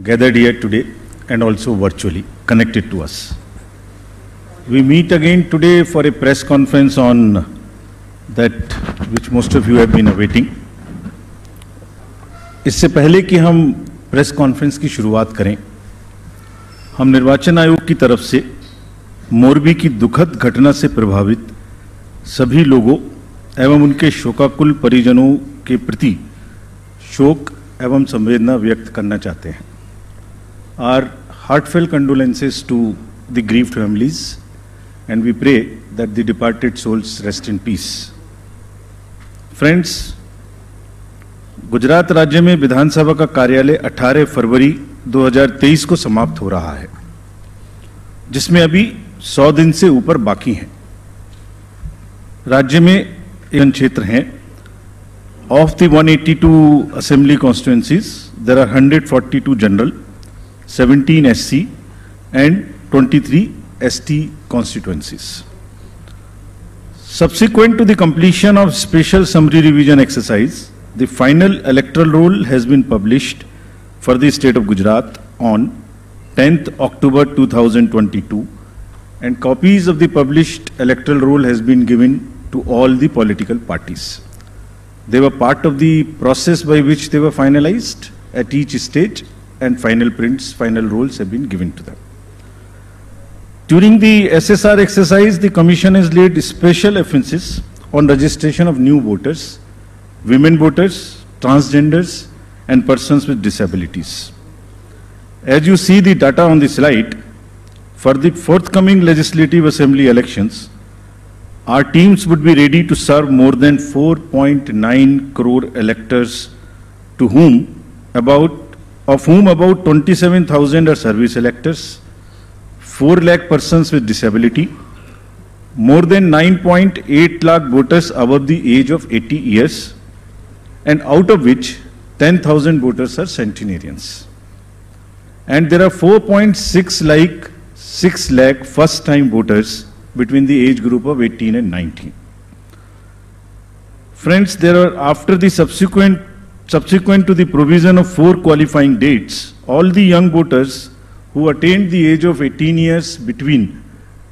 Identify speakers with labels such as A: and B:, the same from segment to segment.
A: gathered here today and also virtually connected to us. We meet again today for a press conference on that which most of you have been awaiting. इससे पहले कि हम press conference की शुरुआत करें, हम निर्वाचन आयोग की तरफ से मोरबी की दुखद घटना से प्रभावित सभी लोगों एवं उनके शोकाकुल परिजनों के प्रति शोक एवं संवेदना व्यक्त करना चाहते हैं. Our heartfelt condolences to the grieved families, and we pray that the departed souls rest in peace. Friends, Gujarat राज्य में विधानसभा का कार्यालय 18 फरवरी 2023 को समाप्त हो रहा है, जिसमें अभी 100 दिन से ऊपर बाकी हैं. राज्य में एक क्षेत्र हैं. Of the 182 assembly constituencies, there are 142 general, 17 SC and 23 ST constituencies. Subsequent to the completion of special summary revision exercise, the final electoral roll has been published for the state of Gujarat on 10th October 2022, and copies of the published electoral roll has been given to all the political parties. They were part of the process by which they were finalized at each stage, and final prints, final rolls have been given to them. During the SSR exercise, the Commission has laid special emphasis on registration of new voters, women voters, transgenders, and persons with disabilities. As you see the data on the slide, for the forthcoming Legislative Assembly elections, our teams would be ready to serve more than 4.9 crore electors, of whom about 27,000 are service electors, 4 lakh persons with disability, more than 9.8 lakh voters above the age of 80 years, and out of which 10,000 voters are centenarians. And there are 4.6 lakh first-time voters between the age group of 18 and 19. Friends, there are, after the subsequent to the provision of 4 qualifying dates, all the young voters who attained the age of 18 years between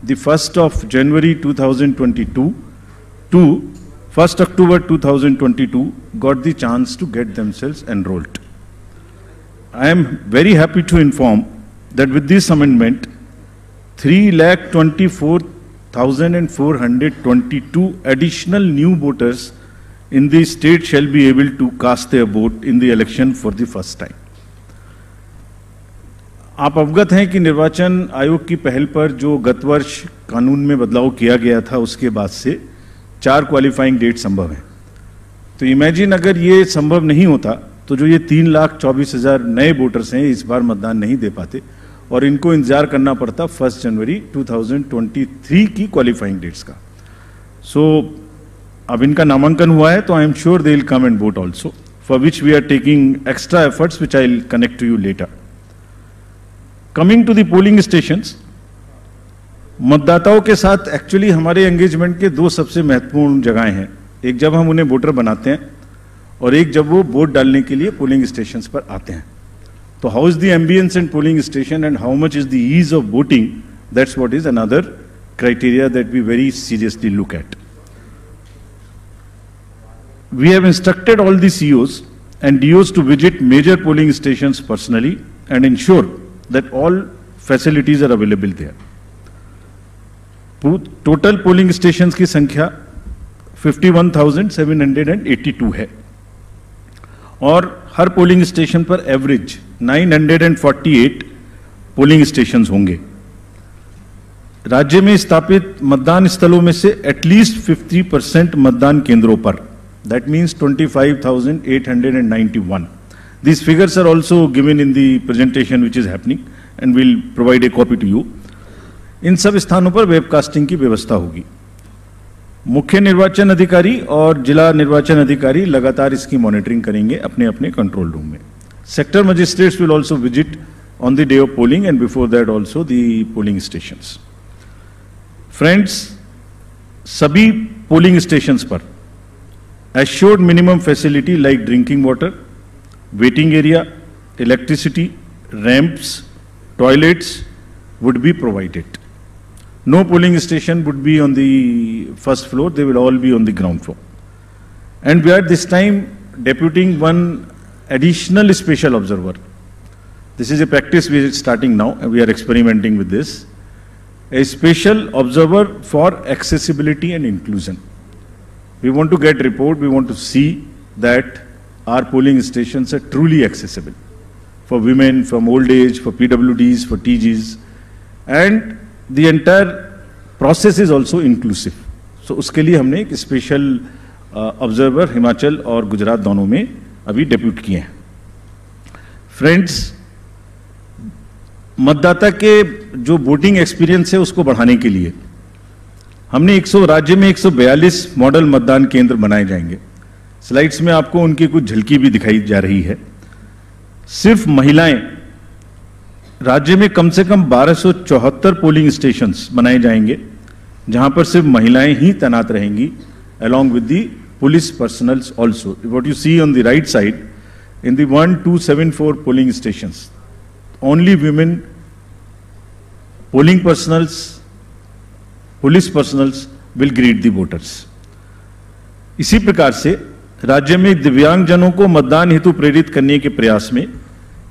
A: the 1st of January 2022 to 1st October 2022 got the chance to get themselves enrolled. I am very happy to inform that with this amendment, 3,24,422 additional new voters in the state shall be able to cast their vote in the election for the first time. आप अवगत हैं कि निर्वाचन आयोग की पहल पर जो गत वर्ष कानून में बदलाव किया गया था, उसके बाद से 4 क्वालिफाइंग डेट संभव हैं. तो इमेजिन अगर ये संभव नहीं होता तो जो ये 3,24,000 नए वोटर्स हैं इस बार मतदान नहीं दे पाते और इनको इंतजार करना पड़ता 1 जनवरी 2023 की क्वालिफाइंग डेट्स का. सो अब इनका नामांकन हुआ है, तो I am sure they will come and vote also, for which we are taking extra efforts which I will connect to you later. Coming to the polling stations, मतदाताओं के साथ एक्चुअली हमारे एंगेजमेंट के 2 सबसे महत्वपूर्ण जगहें हैं. एक जब हम उन्हें वोटर बनाते हैं और एक जब वो वोट डालने के लिए पोलिंग स्टेशंस पर आते हैं. तो how is the ambience in polling station and how much is the ease of voting, that's what is another criteria that we very seriously look at. We have instructed all the CEOs and DOs to visit major polling stations personally and ensure that all facilities are available there. Total polling stations की संख्या 51,782 है और हर polling station पर average 948 polling stations होंगे. राज्य में स्थापित मतदान स्थलों में से एटलीस्ट 50% मतदान केंद्रों पर, that means 25,891. These figures are also given in the presentation which is happening and we'll provide a copy to you. इन सब स्थानों पर वेबकास्टिंग की व्यवस्था होगी. मुख्य निर्वाचन अधिकारी और जिला निर्वाचन अधिकारी लगातार इसकी मॉनिटरिंग करेंगे अपने अपने कंट्रोल रूम में. Sector magistrates will also visit on the day of polling and before that also the polling stations. Friends, सभी पोलिंग स्टेशंस पर assured minimum facility like drinking water, waiting area, electricity, ramps, toilets would be provided. No polling station would be on the first floor, they will all be on the ground floor. And we are this time deputing one additional special observer. This is a practice we are starting now, and we are experimenting with this. A special observer for accessibility and inclusion. We want to get report, we want to see that our polling stations are truly accessible for women, from old age, for PWDs, for TGs, and the entire process is also inclusive. So उसके लिए हमने एक special observer Himachal और गुजरात दोनों में अभी depute किए हैं. फ्रेंड्स, मतदाता के जो वोटिंग एक्सपीरियंस है उसको बढ़ाने के लिए हमने राज्य में 142 मॉडल मतदान केंद्र बनाए जाएंगे. स्लाइड्स में आपको उनकी कुछ झलकी भी दिखाई जा रही है. सिर्फ महिलाएं, राज्य में कम से कम 1274 पोलिंग स्टेशंस बनाए जाएंगे जहां पर सिर्फ महिलाएं ही तैनात रहेंगी, along with the police personnel also. What you see on the right side, in the 1274 polling stations, only women, polling personnels, police personnels will greet the voters. इसी प्रकार से राज्य में दिव्यांगजनों को मतदान हेतु प्रेरित करने के प्रयास में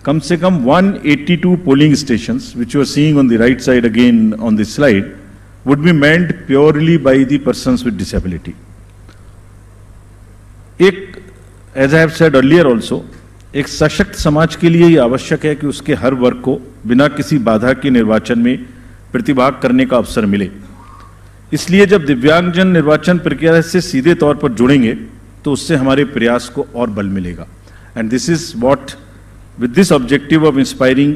A: कम से कम 182 polling stations, which you are seeing on the right side again on this slide, would be manned purely by the persons with disability. As I have said earlier also, एक सशक्त समाज के लिए यह आवश्यक है कि उसके हर वर्ग को बिना किसी बाधा के निर्वाचन में प्रतिभाग करने का अवसर मिले. इसलिए जब दिव्यांगजन निर्वाचन प्रक्रिया से सीधे तौर पर जुड़ेंगे तो उससे हमारे प्रयास को और बल मिलेगा. And this is what, with this objective of inspiring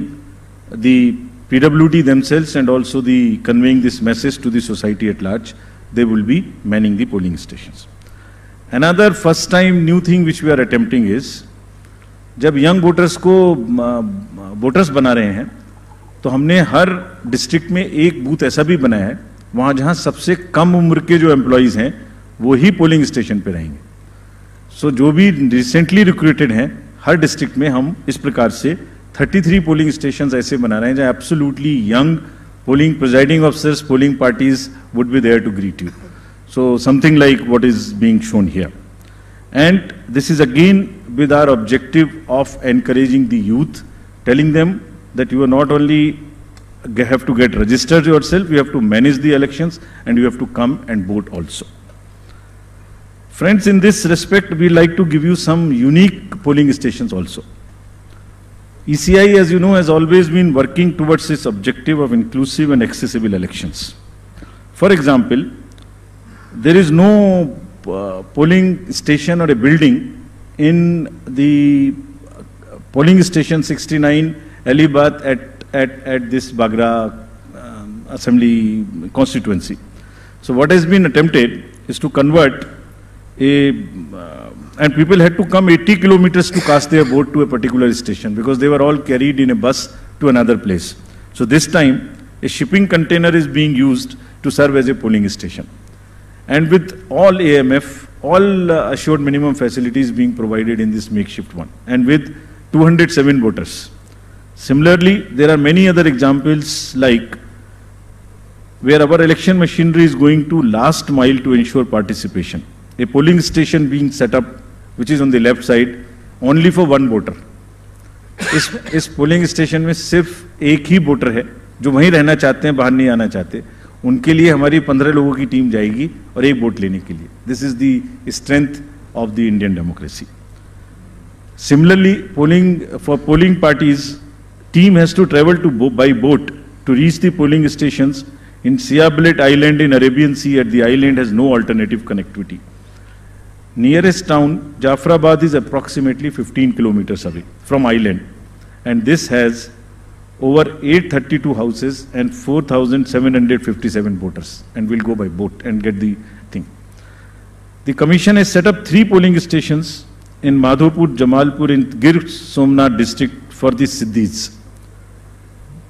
A: the PWD themselves and also the conveying this message to the society at large, they will be manning the polling stations. Another first time new thing which we are attempting is, जब young voters को voters बना रहे हैं तो हमने हर district में एक booth ऐसा भी बनाया है वहां जहां सबसे कम उम्र के जो एम्प्लॉइज हैं वो ही पोलिंग स्टेशन पे रहेंगे. सो जो भी रिसेंटली रिक्रूटेड हैं हर डिस्ट्रिक्ट में हम इस प्रकार से 33 पोलिंग स्टेशंस ऐसे बना रहे हैं जहां absolutely young polling presiding officers, polling parties would be there to greet you. So something like what is being shown here. And this is again with our objective of encouraging the youth, telling them that you are not only have to get registered yourself, you have to manage the elections and you have to come and vote also. Friends, in this respect, we like to give you some unique polling stations also. ECI, as you know, has always been working towards this objective of inclusive and accessible elections. For example, there is no polling station or a building in the polling station 69 Alibath at this Bagra assembly constituency. So what has been attempted is to convert and people had to come 80 kilometers to cast their vote to a particular station because they were all carried in a bus to another place. So this time a shipping container is being used to serve as a polling station. And with all AMF, all assured minimum facilities being provided in this makeshift one, and with 207 voters. Similarly, there are many other examples like where our election machinery is going to last mile to ensure participation. A polling station being set up, which is on the left side, only for one voter. इस polling station में सिर्फ एक ही voter है जो वहीं रहना चाहते हैं, बाहर नहीं आना चाहते. उनके लिए हमारी 15 लोगों की टीम जाएगी और एक वोट लेने के लिए. This is the strength of the Indian democracy. Similarly, polling parties, team has to travel by boat to reach the polling stations in Siabelet Island in Arabian Sea. At the island has no alternative connectivity. Nearest town, Jafrabad, is approximately 15 kilometers away from island, and this has over 832 houses and 4,757 voters, and will go by boat and get the thing. The commission has set up 3 polling stations in Madhopur, Jamalpur in Gir Somnath district for the Siddhis.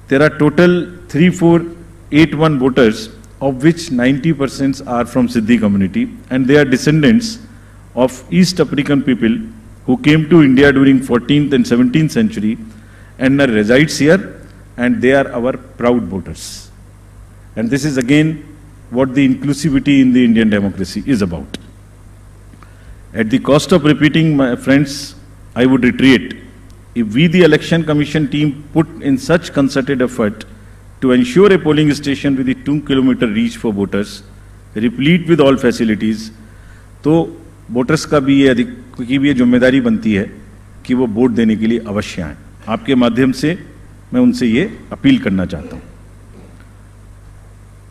A: There are total 3481 voters, of which 90% are from Siddhi community, and they are descendants of East African people who came to India during 14th and 17th century and resides here, and they are our proud voters. And this is again what the inclusivity in the Indian democracy is about. At the cost of repeating, my friends, I would reiterate, if we, the Election Commission team, put in such concerted effort to ensure a polling station with a 2-kilometer reach for voters, replete with all facilities, तो voters का भी ये जिम्मेदारी बनती है कि वो vote देने के लिए अवश्य आएं। आपके माध्यम से मैं उनसे ये अपील करना चाहता हूं।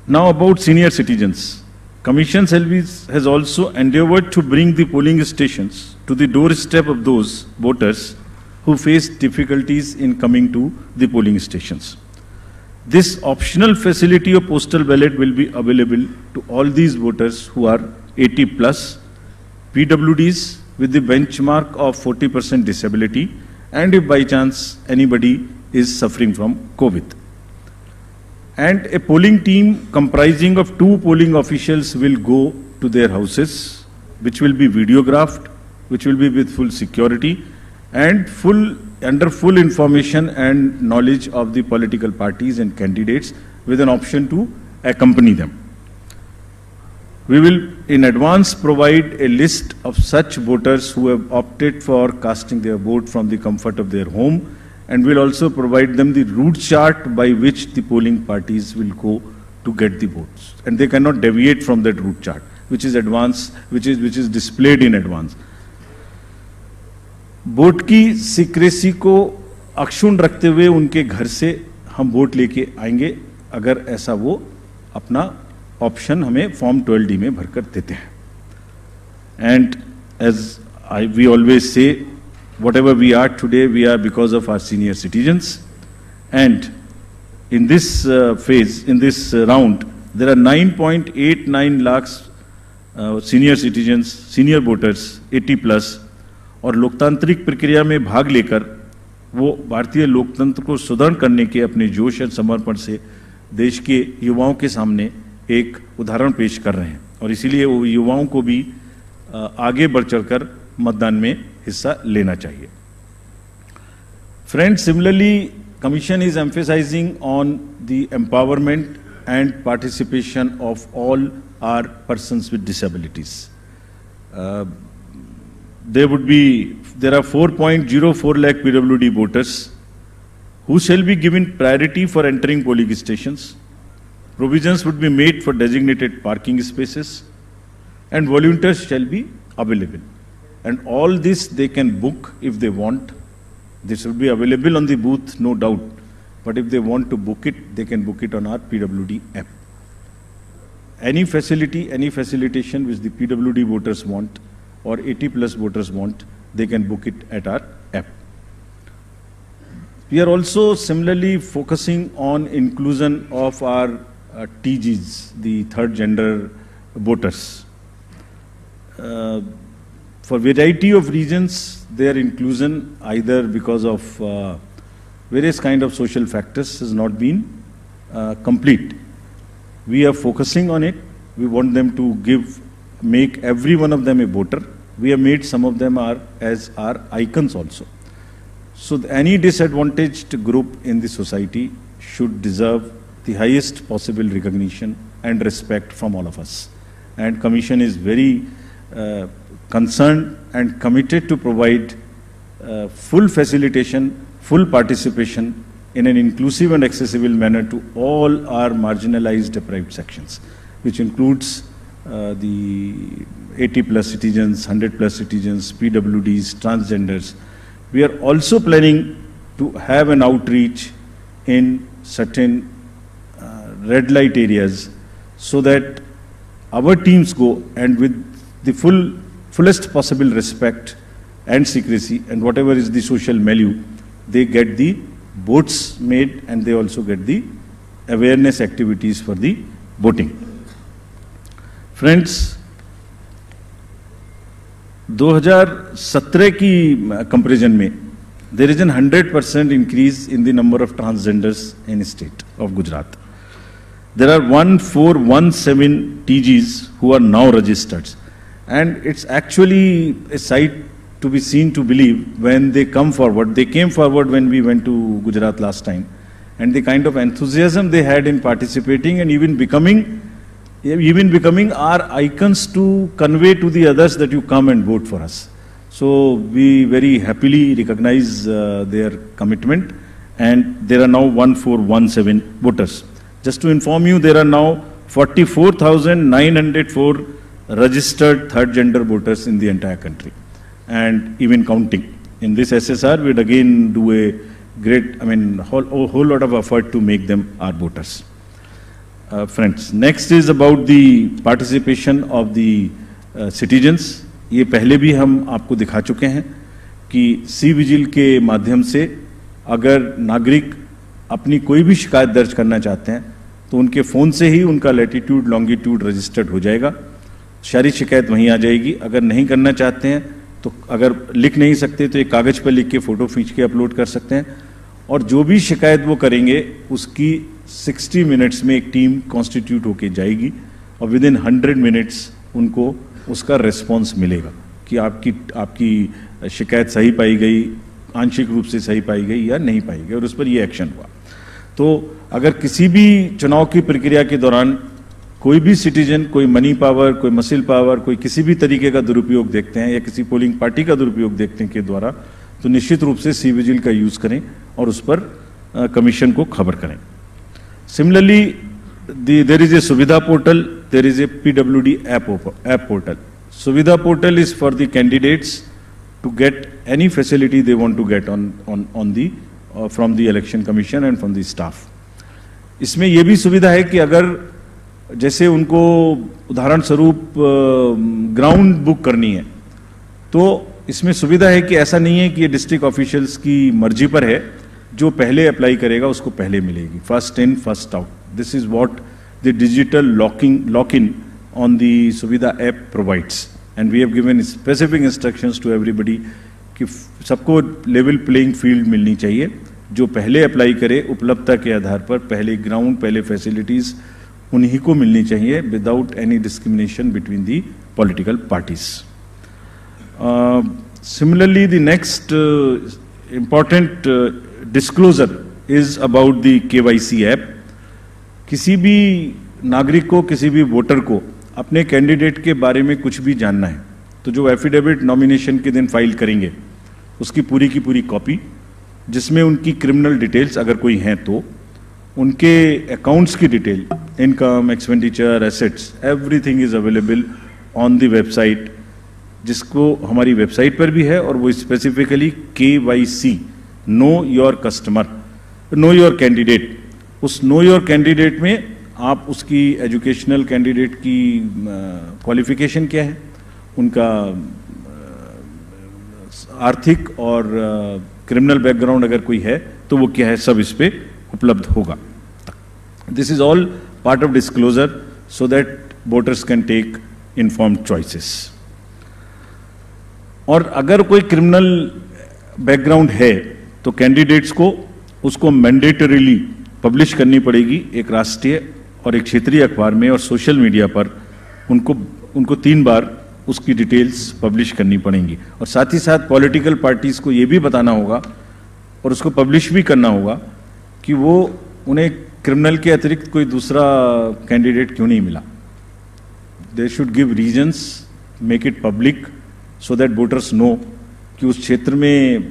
A: Now about senior citizens, Commission has also endeavored to bring the polling stations to the doorstep of those voters who face difficulties in coming to the polling stations. This optional facility of postal ballot will be available to all these voters who are 80 plus, PWDs with the benchmark of 40% disability, and if by chance anybody is suffering from COVID. And a polling team comprising of 2 polling officials will go to their houses, which will be videographed, which will be with full security and under full information and knowledge of the political parties and candidates, with an option to accompany them. We will in advance provide a list of such voters who have opted for casting their vote from the comfort of their home, and will also provide them the route chart by which the polling parties will go to get the votes. And they cannot deviate from that route chart, which is displayed in advance. Vote की secrecy को अक्षुण्ण रखते हुए उनके घर से हम vote लेके आएंगे, अगर ऐसा वो अपना ऑप्शन हमें फॉर्म 12D में भरकर देते हैं. And as we always say, whatever we are today, we are because of our senior citizens. And in this phase, in this round, there are 9.89 lakhs senior citizens, senior voters, 80 plus, और लोकतांत्रिक प्रक्रिया में भाग लेकर वो भारतीय लोकतंत्र को सुदृढ़ करने के अपने जोश और समर्पण से देश के युवाओं के सामने एक उदाहरण पेश कर रहे हैं, और इसीलिए वो युवाओं को भी आगे बढ़ चढ़कर मतदान में हिस्सा लेना चाहिए. Friends, similarly, Commission is emphasizing on the empowerment and participation of all our persons with disabilities. There are 4.04 lakh PWD voters who shall be given priority for entering polling stations. Provisions would be made for designated parking spaces, and volunteers shall be available. And all this they can book if they want. This will be available on the booth, no doubt. But if they want to book it, they can book it on our PWD app. Any facility, any facilitation which the PWD voters want or 80 plus voters want, they can book it at our app. We are also similarly focusing on inclusion of our TGs, the third gender voters. For variety of reasons, their inclusion, either because of various kind of social factors, has not been complete. We are focusing on it. We want them to make every one of them a voter. We have made some of them as our icons also. So any disadvantaged group in the society should deserve the highest possible recognition and respect from all of us. And Commission is very concerned and committed to provide full facilitation, full participation in an inclusive and accessible manner to all our marginalized deprived sections, which includes the 80 plus citizens, 100 plus citizens, PWDs, transgenders. We are also planning to have an outreach in certain red light areas, so that our teams go and with the fullest possible respect and secrecy and whatever is the social milieu, they get the votes made and they also get the awareness activities for the voting. Friends, 2017 की comparison में there is a 100% increase in the number of transgenders in the state of Gujarat. There are 1417 TGs who are now registered, and it's actually a sight to be seen to believe when they come forward. They came forward when we went to Gujarat last time, and the kind of enthusiasm they had in participating and even becoming our icons to convey to the others that you come and vote for us. So we very happily recognize their commitment, and there are now 1417 voters. Just to inform you, there are now 44,904 registered third gender voters in the entire country, and even counting. In this SSR, we'd again do a great, whole lot of effort to make them our voters. Friends, next is about the participation of the citizens. ये पहले भी हम आपको दिखा चुके हैं कि C vigil के माध्यम से अगर नागरिक अपनी कोई भी शिकायत दर्ज करना चाहते हैं तो उनके फ़ोन से ही उनका लैटिट्यूड लॉन्गिट्यूड रजिस्टर्ड हो जाएगा, सारी शिकायत वहीं आ जाएगी। अगर नहीं करना चाहते हैं तो अगर लिख नहीं सकते तो एक कागज़ पर लिख के फ़ोटो खींच के अपलोड कर सकते हैं, और जो भी शिकायत वो करेंगे उसकी 60 मिनट्स में एक टीम कॉन्स्टिट्यूट होके जाएगी और विदिन 100 मिनट्स उनको उसका रेस्पॉन्स मिलेगा कि आपकी शिकायत सही पाई गई, आंशिक रूप से सही पाई गई या नहीं पाई गई, और उस पर ये एक्शन हुआ। तो अगर किसी भी चुनाव की प्रक्रिया के दौरान कोई भी सिटीजन कोई मनी पावर, कोई मसल पावर, कोई किसी भी तरीके का दुरुपयोग देखते हैं या किसी पोलिंग पार्टी का दुरुपयोग देखते हैं के द्वारा, तो निश्चित रूप से सी विजिल का यूज़ करें और उस पर कमीशन को खबर करें। Similarly there is a Suvidha portal, there is a PWD app portal. Suvidha portal is for the candidates to get any facility they want to get on the from the election commission and from the staff. इसमें ये भी सुविधा है कि अगर जैसे उनको उदाहरण स्वरूप ग्राउंड बुक करनी है, तो इसमें सुविधा है कि ऐसा नहीं है कि ये डिस्ट्रिक्ट ऑफिशियल्स की मर्जी पर है, जो पहले अप्लाई करेगा उसको पहले मिलेगी, first in first out. This is what the digital lock-in on the Suvidha app provides, and we have given specific instructions to everybody कि सबको लेवल प्लेइंग फील्ड मिलनी चाहिए। जो पहले अप्लाई करे उपलब्धता के आधार पर पहले ग्राउंड, पहले फैसिलिटीज उन्हीं को मिलनी चाहिए without any discrimination between the political parties. Similarly, the next important disclosure is about the KYC app. किसी भी नागरिक को, किसी भी वोटर को अपने कैंडिडेट के बारे में कुछ भी जानना है तो जो एफिडेविट नॉमिनेशन के दिन फाइल करेंगे उसकी पूरी की पूरी कॉपी, जिसमें उनकी क्रिमिनल डिटेल्स अगर कोई हैं तो उनके अकाउंट्स की detail, income, expenditure, assets, everything is available on the website, जिसको हमारी वेबसाइट पर भी है, और वो specifically KYC, know your customer, know your candidate. उस नो योर कैंडिडेट में आप उसकी एजुकेशनल कैंडिडेट की क्वालिफिकेशन क्या है, उनका आर्थिक और क्रिमिनल बैकग्राउंड अगर कोई है तो वो क्या है, सब इस पे उपलब्ध होगा। This is all part of disclosure so that voters can take informed choices. और अगर कोई क्रिमिनल बैकग्राउंड है तो कैंडिडेट्स को उसको मैंडेटरीली पब्लिश करनी पड़ेगी एक राष्ट्रीय और एक क्षेत्रीय अखबार में, और सोशल मीडिया पर उनको 3 बार उसकी डिटेल्स पब्लिश करनी पड़ेंगी। और साथ ही साथ पॉलिटिकल पार्टीज को ये भी बताना होगा और उसको पब्लिश भी करना होगा कि वो उन्हें क्रिमिनल के अतिरिक्त कोई दूसरा कैंडिडेट क्यों नहीं मिला। They should give reasons, make it public so that voters know कि उस क्षेत्र में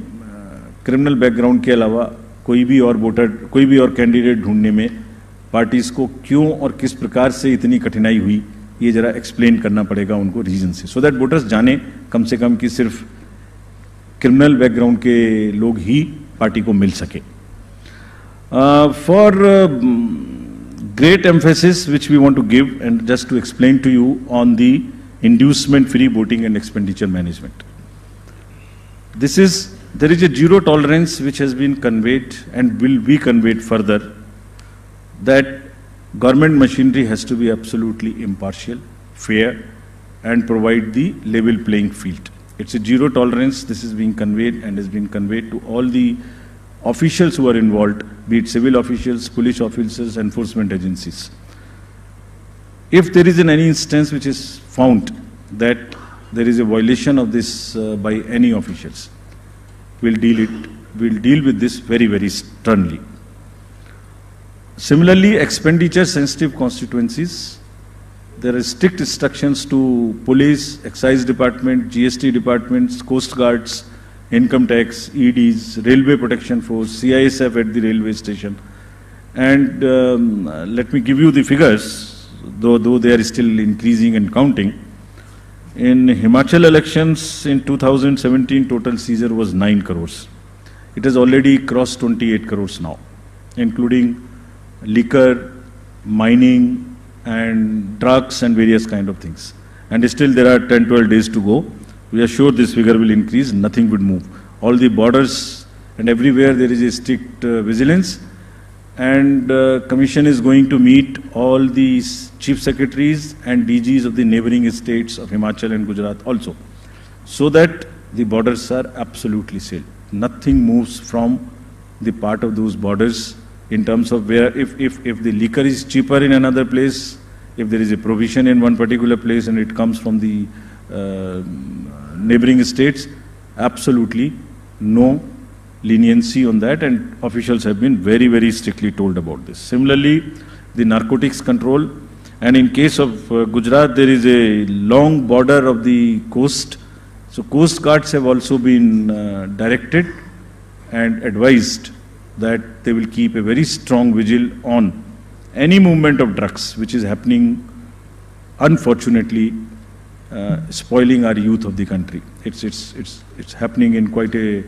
A: क्रिमिनल बैकग्राउंड के अलावा कोई भी और कैंडिडेट ढूंढने में पार्टीज को क्यों और किस प्रकार से इतनी कठिनाई हुई, ये जरा एक्सप्लेन करना पड़ेगा उनको रीजन से, सो दैट वोटर्स जाने कम से कम कि सिर्फ क्रिमिनल बैकग्राउंड के लोग ही पार्टी को मिल सके। For great emphasis which we want to give and just to explain to you on the inducement free voting and expenditure management. There is a zero tolerance which has been conveyed and will be conveyed further, that government machinery has to be absolutely impartial, fair, and provide the level playing field. It's a zero tolerance. This is being conveyed and has been conveyed to all the officials who are involved, be it civil officials, police officers, enforcement agencies. If there is any instance which is found that there is a violation of this by any officials. We'll deal with this very, very sternly. Similarly, expenditure sensitive constituencies, there are strict instructions to police, excise department, GST departments, coast guards, income tax, EDs, railway protection force, CISF at the railway station. And let me give you the figures, though they are still increasing and counting. In Himachal elections in 2017, total seizure was 9 crores. It has already crossed 28 crores now, including liquor, mining, and drugs and various kind of things. And still there are 10-12 days to go. We are sure this figure will increase, nothing would move. All the borders and everywhere there is a strict vigilance. And Commission is going to meet all these chief secretaries and DGs of the neighboring states of Himachal and Gujarat also, so that the borders are absolutely sealed. Nothing moves from the part of those borders in terms of where, if the liquor is cheaper in another place, if there is a provision in one particular place and it comes from the neighboring states, absolutely no leniency on that, and officials have been very, very strictly told about this. Similarly, the narcotics control, and in case of Gujarat, there is a long border of the coast, so coast guards have also been directed and advised that they will keep a very strong vigil on any movement of drugs which is happening, unfortunately, spoiling our youth of the country. It's happening in quite a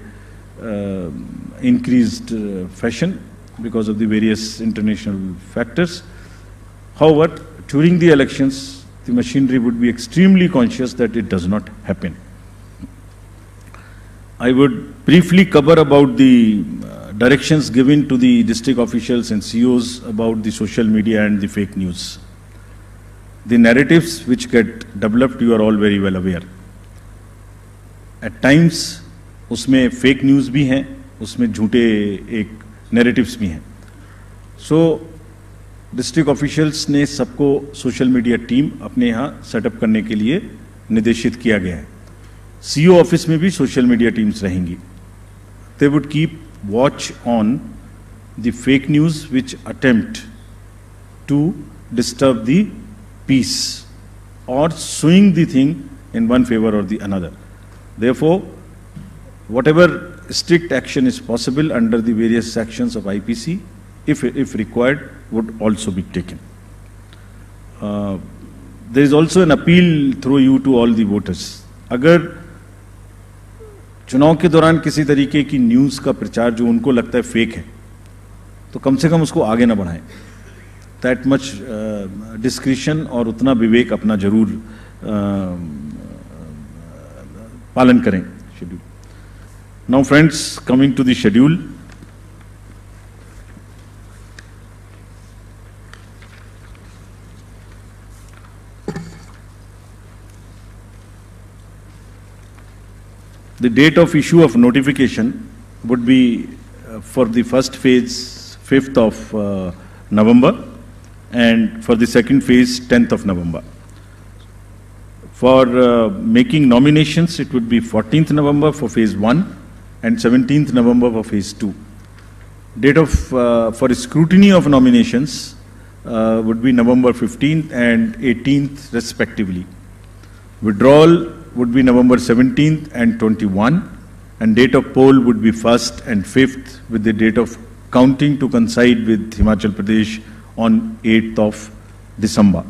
A: increased fashion because of the various international factors. However, during the elections, the machinery would be extremely conscious that it does not happen. I would briefly cover about the directions given to the district officials and COs about the social media and the fake news. The narratives which get developed, you are all very well aware. At times, उसमें fake news भी हैं, उसमें झूठे एक narratives भी हैं. So, district officials ने सबको social media team अपने यहाँ setup करने के लिए निर्देशित किया गया है. CO office में भी social media teams रहेंगी. They would keep watch on the fake news which attempt to disturb the peace or swing the thing in one favor or the another. Therefore, whatever strict action is possible under the various sections of IPC, if required, would also be taken. There is also an appeal through you to all the voters. अगर चुनाव के दौरान किसी तरीके की news का प्रचार जो उनको लगता है फेक है, तो कम से कम उसको आगे ना बढ़ाएं. That much discretion और उतना विवेक अपना जरूर पालन करें. Schedule. Now, friends, coming to the schedule. The date of issue of notification would be for the first phase 5th of November and for the second phase 10th of November. For making nominations, it would be 14th November for phase 1 and 17th November for phase 2. Date of for scrutiny of nominations would be November 15th and 18th respectively. Withdrawal would be November 17th and 21, and date of poll would be 1st and 5th, with the date of counting to coincide with Himachal Pradesh on 8th of December.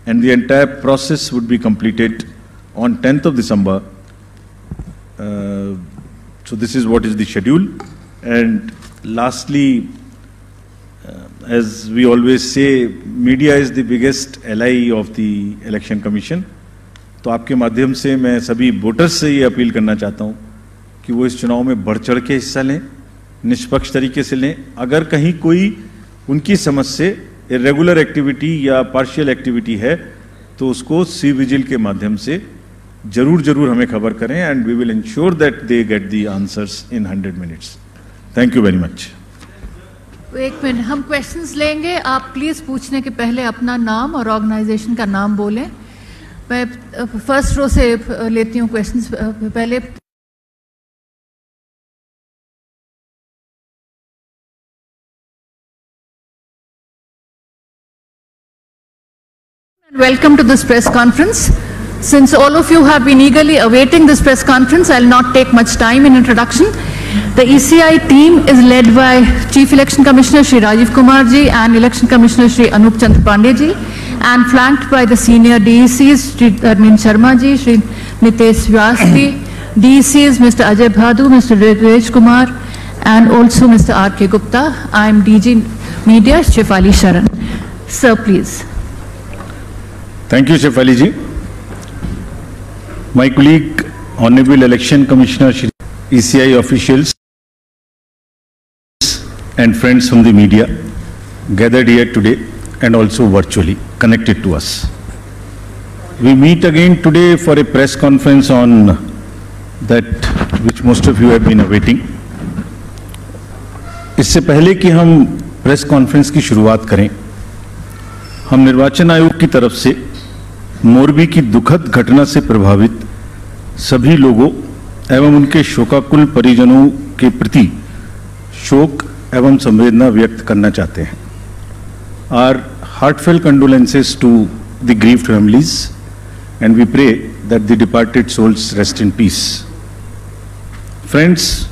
A: And the entire process would be completed on 10th of December. So this is what is the schedule. And lastly, as we always say, media is the biggest ally of the Election Commission. तो आपके माध्यम से मैं सभी voters से ये appeal करना चाहता हूँ कि वो इस चुनाव में बढ़ चढ़ के हिस्सा लें, निष्पक्ष तरीके से लें. अगर कहीं कोई उनकी समझ से इरेगुलर एक्टिविटी या पार्शियल एक्टिविटी है तो उसको सी विजिल के माध्यम से जरूर हमें खबर करें, and we will ensure that they get the answers in 100 minutes. Thank you very much.
B: एक मिनट, हम क्वेश्चंस लेंगे. आप प्लीज पूछने के पहले अपना नाम और ऑर्गेनाइजेशन का नाम बोलें. मैं फर्स्ट रो से लेती हूँ क्वेश्चंस पहले। Welcome to this press conference. Since all of you have been eagerly awaiting this press conference, I'll not take much time in introduction. The ECI team is led by Chief Election Commissioner Shri Rajiv Kumar ji and Election Commissioner Shri Anup Chandra Pandey ji, and flanked by the senior DECs Shri Arvind Sharma ji, Shri Nitesh Vyas ji, DECs Mr. Ajay Bhadu, Mr. Ridhvej Kumar, and also Mr. R.K. Gupta. I am DG Media Shefali Sharan. Sir, please.
A: Thank you, Shefali ji. My colleague, Honorable Election Commissioner, ECI officials and friends from the media gathered here today and also virtually connected to us. We meet again today for a press conference on that which most of you have been awaiting. इससे पहले कि हम press conference की शुरुआत करें, हम निर्वाचन आयोग की तरफ से मोरबी की दुखद घटना से प्रभावित सभी लोगों एवं उनके शोकाकुल परिजनों के प्रति शोक एवं संवेदना व्यक्त करना चाहते हैं. Our heartfelt condolences to the grieved families, and we pray that the departed souls rest in peace. Friends,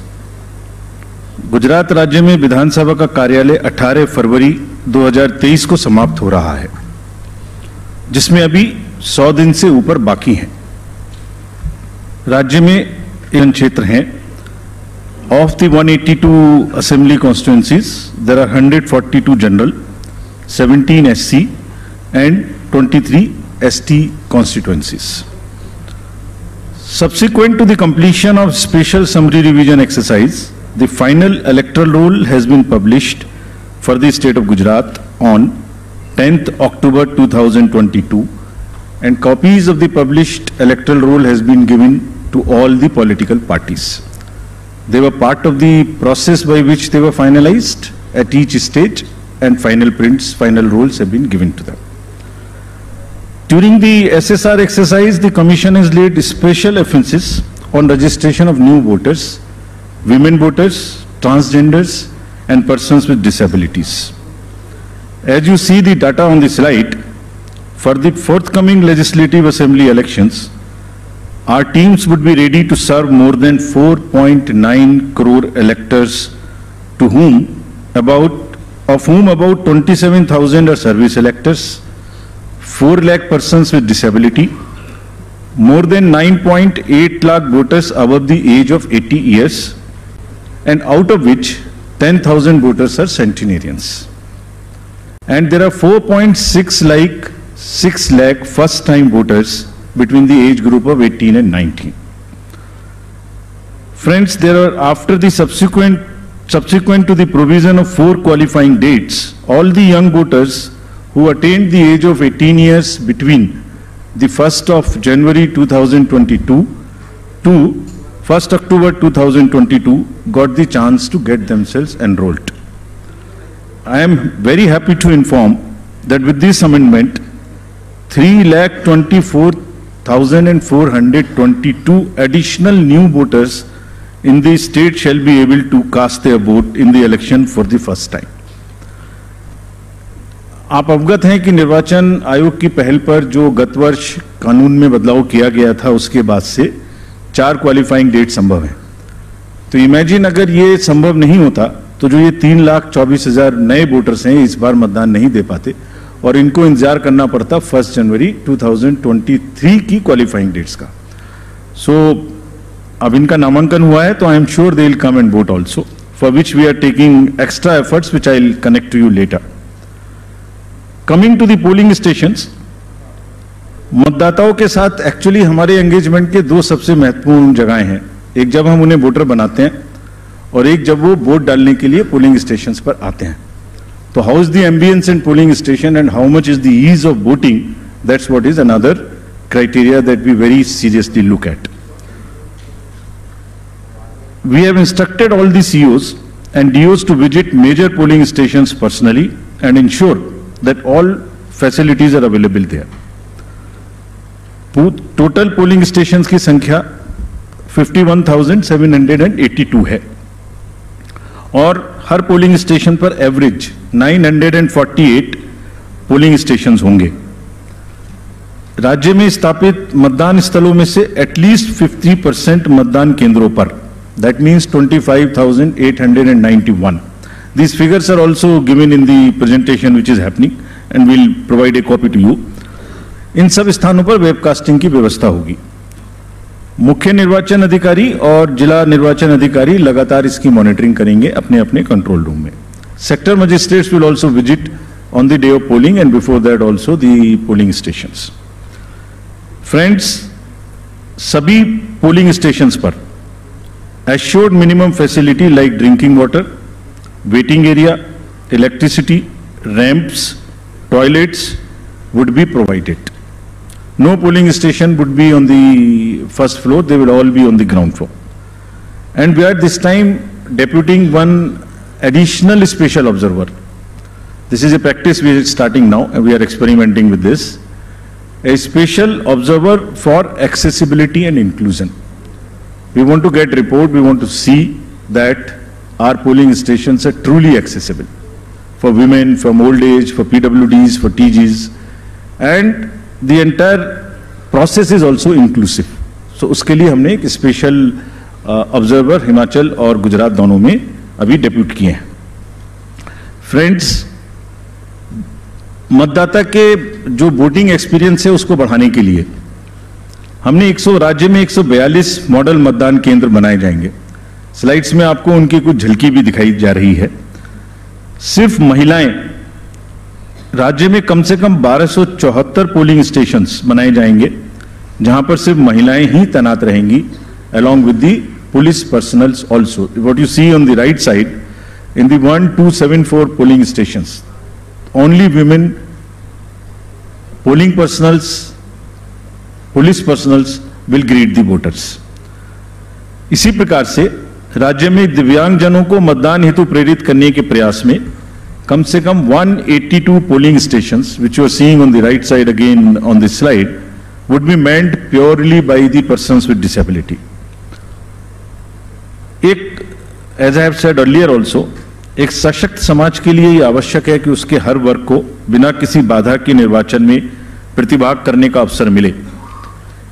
A: Gujarat राज्य में विधानसभा का कार्यालय 18 फरवरी 2023 को समाप्त हो रहा है, जिसमें अभी 100 दिन से ऊपर बाकी हैं. राज्य में क्षेत्र हैं. Of the 182 assembly constituencies, there are 142 general, 17 SC and 23 ST constituencies. Subsequent to the completion of special summary revision exercise, the final electoral roll has been published for the state of Gujarat on 10th October 2022, and copies of the published electoral roll has been given to all the political parties. They were part of the process by which they were finalized at each stage, and final prints, final rolls have been given to them. During the SSR exercise, the Commission has laid special emphasis on registration of new voters, women voters, transgenders, and persons with disabilities. As you see the data on the slide, for the forthcoming legislative assembly elections, our teams would be ready to serve more than 4.9 crore electors, of whom about 27,000 are service electors, 4 lakh persons with disability, more than 9.8 lakh voters above the age of 80 years, and out of which 10,000 voters are centenarians. And there are 4.6 lakh first-time voters between the age group of 18 and 19. Friends, there are, after the subsequent to the provision of 4 qualifying dates, all the young voters who attained the age of 18 years between the 1st of January 2022 to 1st October 2022 got the chance to get themselves enrolled. I am very happy to inform that with this amendment, 3,24,422 additional new voters in the state shall be able to cast their vote in the election for the first time. आप अवगत हैं कि निर्वाचन आयोग की पहल पर जो गत वर्ष कानून में बदलाव किया गया था, उसके बाद से 4 क्वालिफाइंग डेट संभव है. तो इमेजिन अगर ये संभव नहीं होता तो जो ये 3,24,000 नए वोटर्स हैं इस बार मतदान नहीं दे पाते और इनको इंतजार करना पड़ता 1 जनवरी 2023 की क्वालिफाइंग डेट्स का. सो अब इनका नामांकन हुआ है तो I am sure they will come and vote also, for which we are taking extra efforts which I will connect to you later. Coming to the polling stations, मतदाताओं के साथ एक्चुअली हमारे एंगेजमेंट के 2 सबसे महत्वपूर्ण जगहें हैं. एक जब हम उन्हें वोटर बनाते हैं और एक जब वो वोट डालने के लिए पोलिंग स्टेशंस पर आते हैं. तो how is the ambience in polling station and how much is the ease of voting, that's what is another criteria that we very seriously look at. We have instructed all the COs and DOs to visit major polling stations personally and ensure that all facilities are available there. Total polling stations की संख्या 51,782 है और हर polling station पर average 948 polling stations होंगे। राज्य में स्थापित मतदान स्थलों में से एटलीस्ट 50% मतदान केंद्रों पर, that means 25,891. These figures are also given in the presentation which is happening and we'll provide a copy to you. इन सब स्थानों पर वेबकास्टिंग की व्यवस्था होगी। मुख्य निर्वाचन अधिकारी और जिला निर्वाचन अधिकारी लगातार इसकी मॉनिटरिंग करेंगे अपने अपने कंट्रोल रूम में। Sector magistrates will also visit on the day of polling and before that also the polling stations. Friends, सभी पोलिंग स्टेशंस पर assured minimum facility like drinking water, waiting area, electricity, ramps, toilets would be provided. No polling station would be on the first floor, they will all be on the ground floor. And we are this time deputing one additional special observer. This is a practice we are starting now and we are experimenting with this. A special observer for accessibility and inclusion. We want to get report, we want to see that our polling stations are truly accessible for women, from old age, for PWDs, for TGs, and the entire process is also inclusive. So उसके लिए हमने एक special observer Himachal और गुजरात दोनों में अभी depute किए हैं। फ्रेंड्स, मतदाता के जो वोटिंग एक्सपीरियंस है उसको बढ़ाने के लिए हमने राज्य में 142 मॉडल मतदान केंद्र बनाए जाएंगे। स्लाइड्स में आपको उनकी कुछ झलकी भी दिखाई जा रही है। सिर्फ महिलाएं, राज्य में कम से कम 1274 पोलिंग स्टेशंस बनाए जाएंगे जहां पर सिर्फ महिलाएं ही तैनात रहेंगी, along with the police personnel also. What you see on the right side, in the 1274 polling stations, only women, polling personnels, police personnels will greet the voters. इसी प्रकार से राज्य में दिव्यांगजनों को मतदान हेतु प्रेरित करने के प्रयास में कम से कम 182 polling stations, which you are seeing on the right side again on this slide, would be manned purely by the persons with disability. As I have said earlier also, एक सशक्त समाज के लिए यह आवश्यक है कि उसके हर वर्ग को बिना किसी बाधा के निर्वाचन में प्रतिभाग करने का अवसर मिले।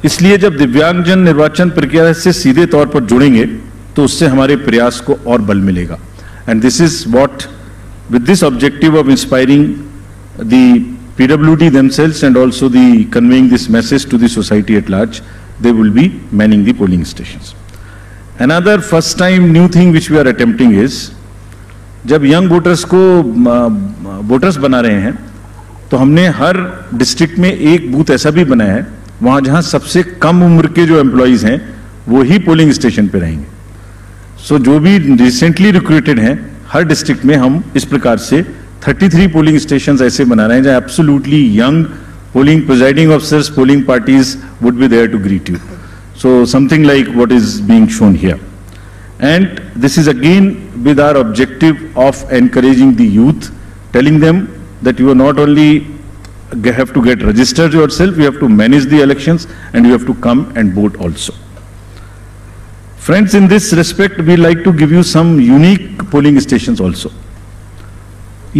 A: इसलिए जब दिव्यांगजन निर्वाचन प्रक्रिया से सीधे तौर पर जुड़ेंगे तो उससे हमारे प्रयास को और बल मिलेगा। And this is what, with this objective of inspiring the PWD themselves and also the conveying this message to the society at large, they will be manning the polling stations. Another first time new thing which we are attempting is, जब young voters को voters बना रहे हैं तो हमने हर district में एक booth ऐसा भी बनाया है वहां जहां सबसे कम उम्र के जो एम्प्लॉइज हैं वो ही पोलिंग स्टेशन पे रहेंगे। सो जो भी रिसेंटली रिक्रूटेड हैं हर डिस्ट्रिक्ट में हम इस प्रकार से 33 पोलिंग स्टेशंस ऐसे बना रहे हैं जहां absolutely young polling presiding officers, polling parties would be there to greet you. So something like what is being shown here, and this is again with our objective of encouraging the youth, telling them that you are not only have to get registered yourself, you have to manage the elections and you have to come and vote also. Friends, in this respect, we like to give you some unique polling stations also.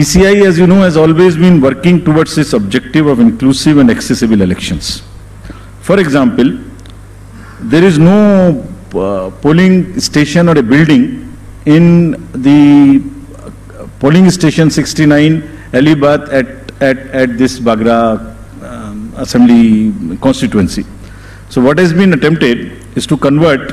A: ECI, as you know, has always been working towards this objective of inclusive and accessible elections. For example, there is no polling station or a building in the polling station 69 Alibath at this Bagra assembly constituency. So what has been attempted is to convert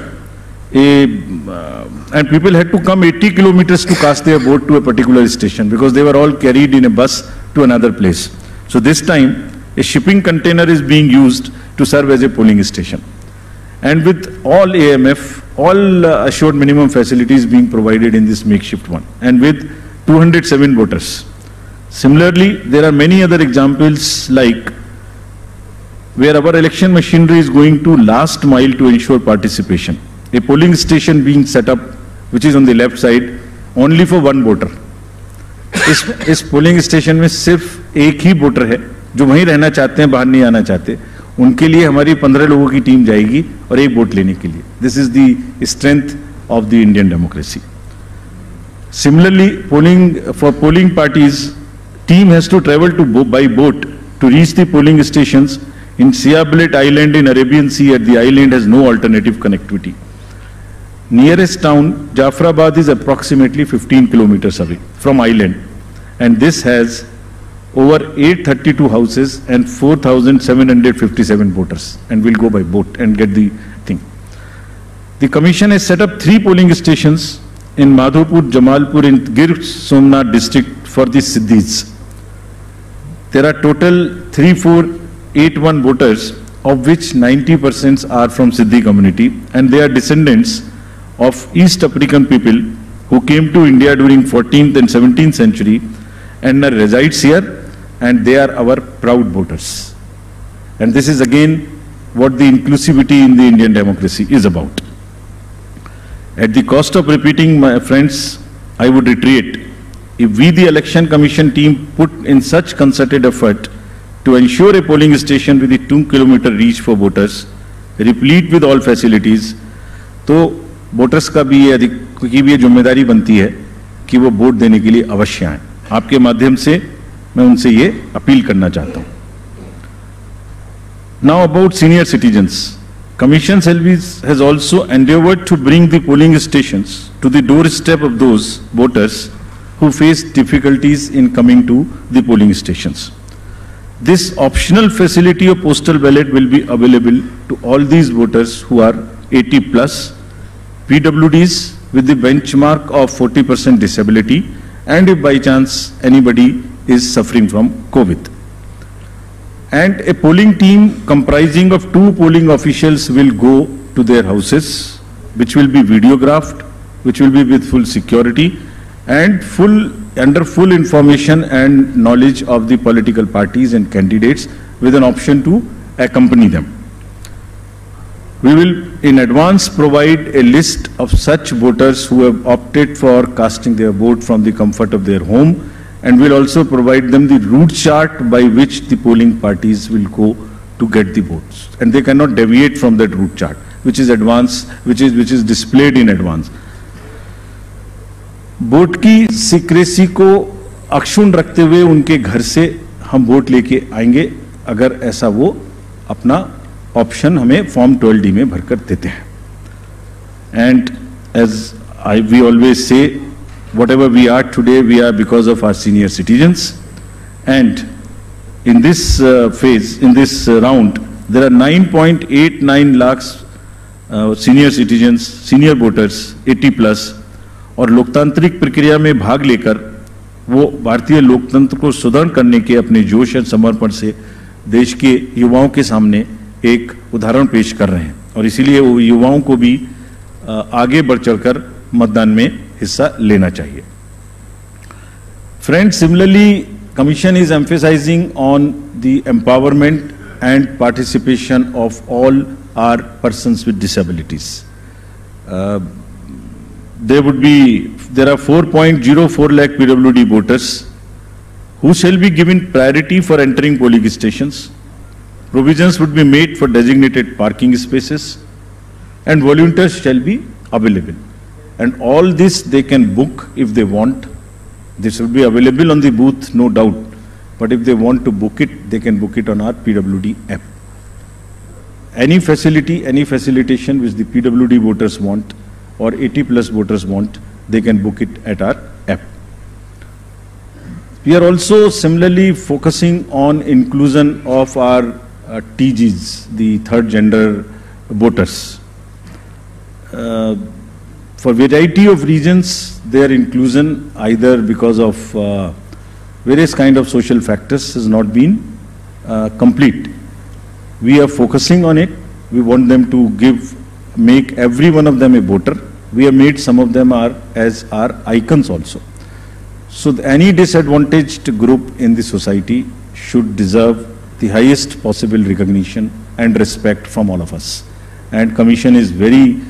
A: and people had to come 80 kilometers to cast their vote to a particular station because they were all carried in a bus to another place. So this time a shipping container is being used to serve as a polling station, and with all AMF, all assured minimum facilities being provided in this makeshift one, and with 207 voters. Similarly, there are many other examples like where our election machinery is going to last mile to ensure participation. A polling station being set up, which is on the left side, only for one voter. इस polling station में सिर्फ एक ही voter है जो वहीं रहना चाहते हैं, बाहर नहीं आना चाहते, उनके लिए हमारी 15 लोगों की टीम जाएगी और एक वोट लेने के लिए. This is the strength of the Indian democracy. Similarly, for polling parties, team has to travel by boat to reach the polling stations in Siabelet Island in Arabian Sea. At the island has no alternative connectivity. Nearest town, Jafrabad, is approximately 15 kilometers away from island, and this has over 832 houses and 4,757 voters, and will go by boat and get the thing. The commission has set up 3 polling stations in Madhopur, Jamalpur, in Gir Somnath district for the Siddhis. There are total 3481 voters, of which 90% are from Siddhi community, and they are descendants of East African people who came to India during 14th and 17th century and resides here, and they are our proud voters. And this is again what the inclusivity in the Indian democracy is about. At the cost of repeating, my friends, I would reiterate, if we, the Election Commission team, put in such concerted effort to ensure a polling station with a 2-kilometer reach for voters, replete with all facilities, तो voters का भी ये जिम्मेदारी बनती है कि वो vote देने के लिए अवश्य आएं. आपके माध्यम से मैं उनसे ये अपील करना चाहता हूं. Now about senior citizens. Commission has also endeavored to bring the polling stations to the doorstep of those voters who face difficulties in coming to the polling stations. This optional facility of postal ballot will be available to all these voters who are 80 plus, PWDs with the benchmark of 40% disability, and if by chance anybody is suffering from COVID. And a polling team comprising of 2 polling officials will go to their houses, which will be videographed, which will be with full security and under full information and knowledge of the political parties and candidates, with an option to accompany them. We will in advance provide a list of such voters who have opted for casting their vote from the comfort of their home, and will also provide them the route chart by which the polling parties will go to get the votes, and they cannot deviate from that route chart, which is displayed in advance. Vote की secrecy को अक्षुण्ण रखते हुए उनके घर से हम vote लेके आएंगे, अगर ऐसा वो अपना ऑप्शन हमें फॉर्म 12D में भरकर देते हैं. And as we always say, whatever we are today, we are because of our senior citizens. And in this phase, in this round, there are 9.89 lakhs senior citizens, senior voters, 80 plus, और लोकतांत्रिक प्रक्रिया में भाग लेकर वो भारतीय लोकतंत्र को सुदृढ़ करने के अपने जोश और समर्पण से देश के युवाओं के सामने एक उदाहरण पेश कर रहे हैं, और इसीलिए वो युवाओं को भी आगे बढ़ चढ़कर मतदान में हिस्सा लेना चाहिए. Friends, similarly, Commission is emphasizing on the empowerment and participation of all our persons with disabilities. There are 4.04 lakh PWD voters who shall be given priority for entering polling stations. Provisions would be made for designated parking spaces, and volunteers shall be available. And all this they can book if they want. This will be available on the booth, no doubt. But if they want to book it, they can book it on our PWD app. Any facility, any facilitation which the PWD voters want or 80 plus voters want, they can book it at our app. We are also similarly focusing on inclusion of our TGs, the third gender voters. For variety of reasons, their inclusion, either because of various kind of social factors, has not been complete. We are focusing on it. We want them to make every one of them a voter. We have made some of them as our icons also. So any disadvantaged group in the society should deserve the highest possible recognition and respect from all of us. And Commission is very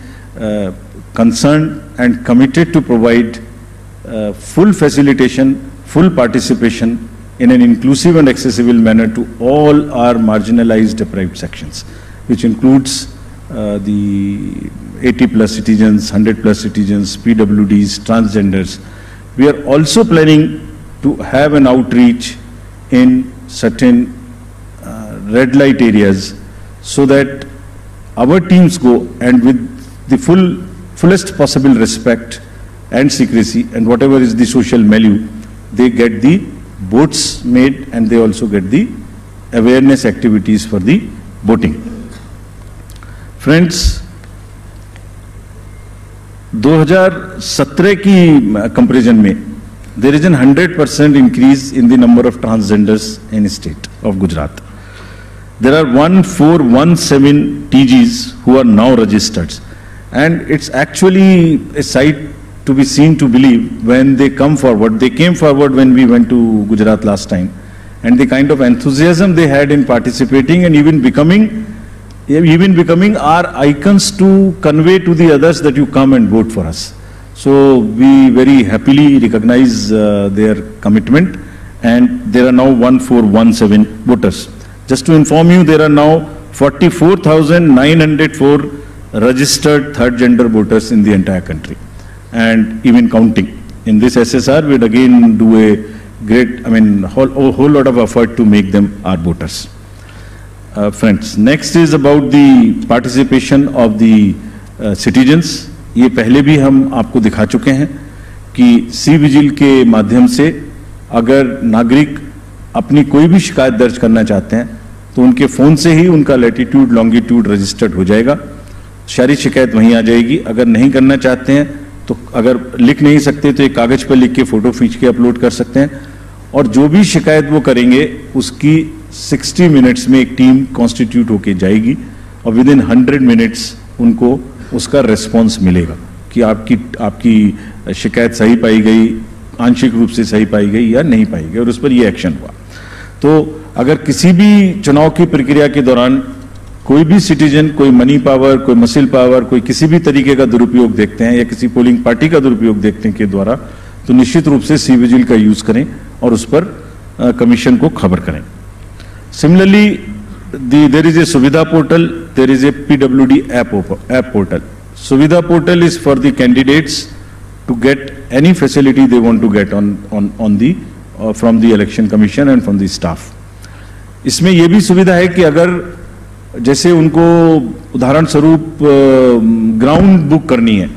A: concerned and committed to provide full facilitation, full participation in an inclusive and accessible manner to all our marginalized deprived sections, which includes the 80 plus citizens, 100 plus citizens, PWDs, transgenders. We are also planning to have an outreach in certain red light areas so that our teams go and with the fullest possible respect and secrecy and whatever is the social milieu, they get the boats made and they also get the awareness activities for the boating. Friends, 2017 की comparison में there is a 100% increase in the number of transgenders in state of Gujarat. There are 1417 TGs who are now registered, and it's actually a sight to be seen to believe when they come forward. They came forward when we went to Gujarat last time, and the kind of enthusiasm they had in participating and even becoming our icons to convey to the others that you come and vote for us. So we very happily recognize their commitment, and there are now 1417 voters. Just to inform you, there are now 44,904 registered third gender voters in the entire country, and even counting. In this SSR, we'd again do a great, whole lot of effort to make them our voters. Friends, next is about the participation of the citizens. ये पहले भी हम आपको दिखा चुके हैं कि C vigil के माध्यम से अगर नागरिक अपनी कोई भी शिकायत दर्ज करना चाहते हैं तो उनके फोन से ही उनका लैटिट्यूड लॉन्गिट्यूड रजिस्टर्ड हो जाएगा, सारी शिकायत वहीं आ जाएगी। अगर नहीं करना चाहते हैं तो अगर लिख नहीं सकते तो एक कागज पर लिख के फोटो खींच के अपलोड कर सकते हैं, और जो भी शिकायत वो करेंगे उसकी 60 मिनट्स में एक टीम कॉन्स्टिट्यूट होके जाएगी और विद इन 100 मिनट्स उनको उसका रेस्पॉन्स मिलेगा कि आपकी शिकायत सही पाई गई, आंशिक रूप से सही पाई गई या नहीं पाई गई, और उस पर ये एक्शन हुआ। तो अगर किसी भी चुनाव की प्रक्रिया के दौरान कोई भी सिटीजन कोई मनी पावर, कोई मसिल पावर, कोई किसी भी तरीके का दुरुपयोग देखते हैं या किसी पोलिंग पार्टी का दुरुपयोग देखते हैं के द्वारा, तो निश्चित रूप से सी विजिल का यूज करें और उस पर कमीशन को खबर करें। Similarly there is a Suvidha portal, there is a PWD app portal. Suvidha portal is for the candidates to get any facility they want to get on the from the Election Commission and from the staff. इसमें यह भी सुविधा है कि अगर जैसे उनको उदाहरण स्वरूप ग्राउंड बुक करनी है,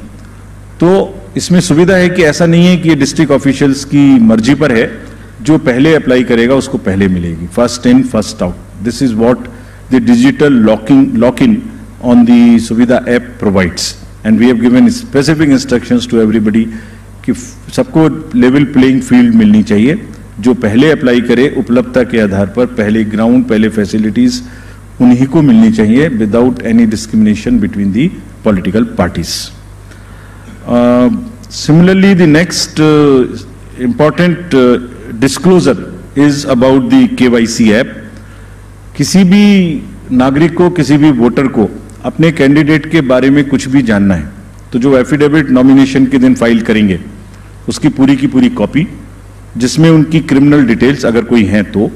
A: तो इसमें सुविधा है कि ऐसा नहीं है कि ये डिस्ट्रिक्ट ऑफिशियल्स की मर्जी पर है, जो पहले अप्लाई करेगा उसको पहले मिलेगी, first in first out. This is what the digital lock in on the Suvidha app provides, and we have given specific instructions to everybody कि सबको लेवल प्लेइंग फील्ड मिलनी चाहिए। जो पहले अप्लाई करे उपलब्धता के आधार पर पहले ग्राउंड, पहले फैसिलिटीज उन्हीं को मिलनी चाहिए without any discrimination between the political parties. Similarly the next important disclosure is about the KYC app. किसी भी नागरिक को, किसी भी वोटर को अपने कैंडिडेट के बारे में कुछ भी जानना है तो जो एफिडेविट नॉमिनेशन के दिन फाइल करेंगे उसकी पूरी की पूरी कॉपी, जिसमें उनकी क्रिमिनल डिटेल्स अगर कोई हैं तो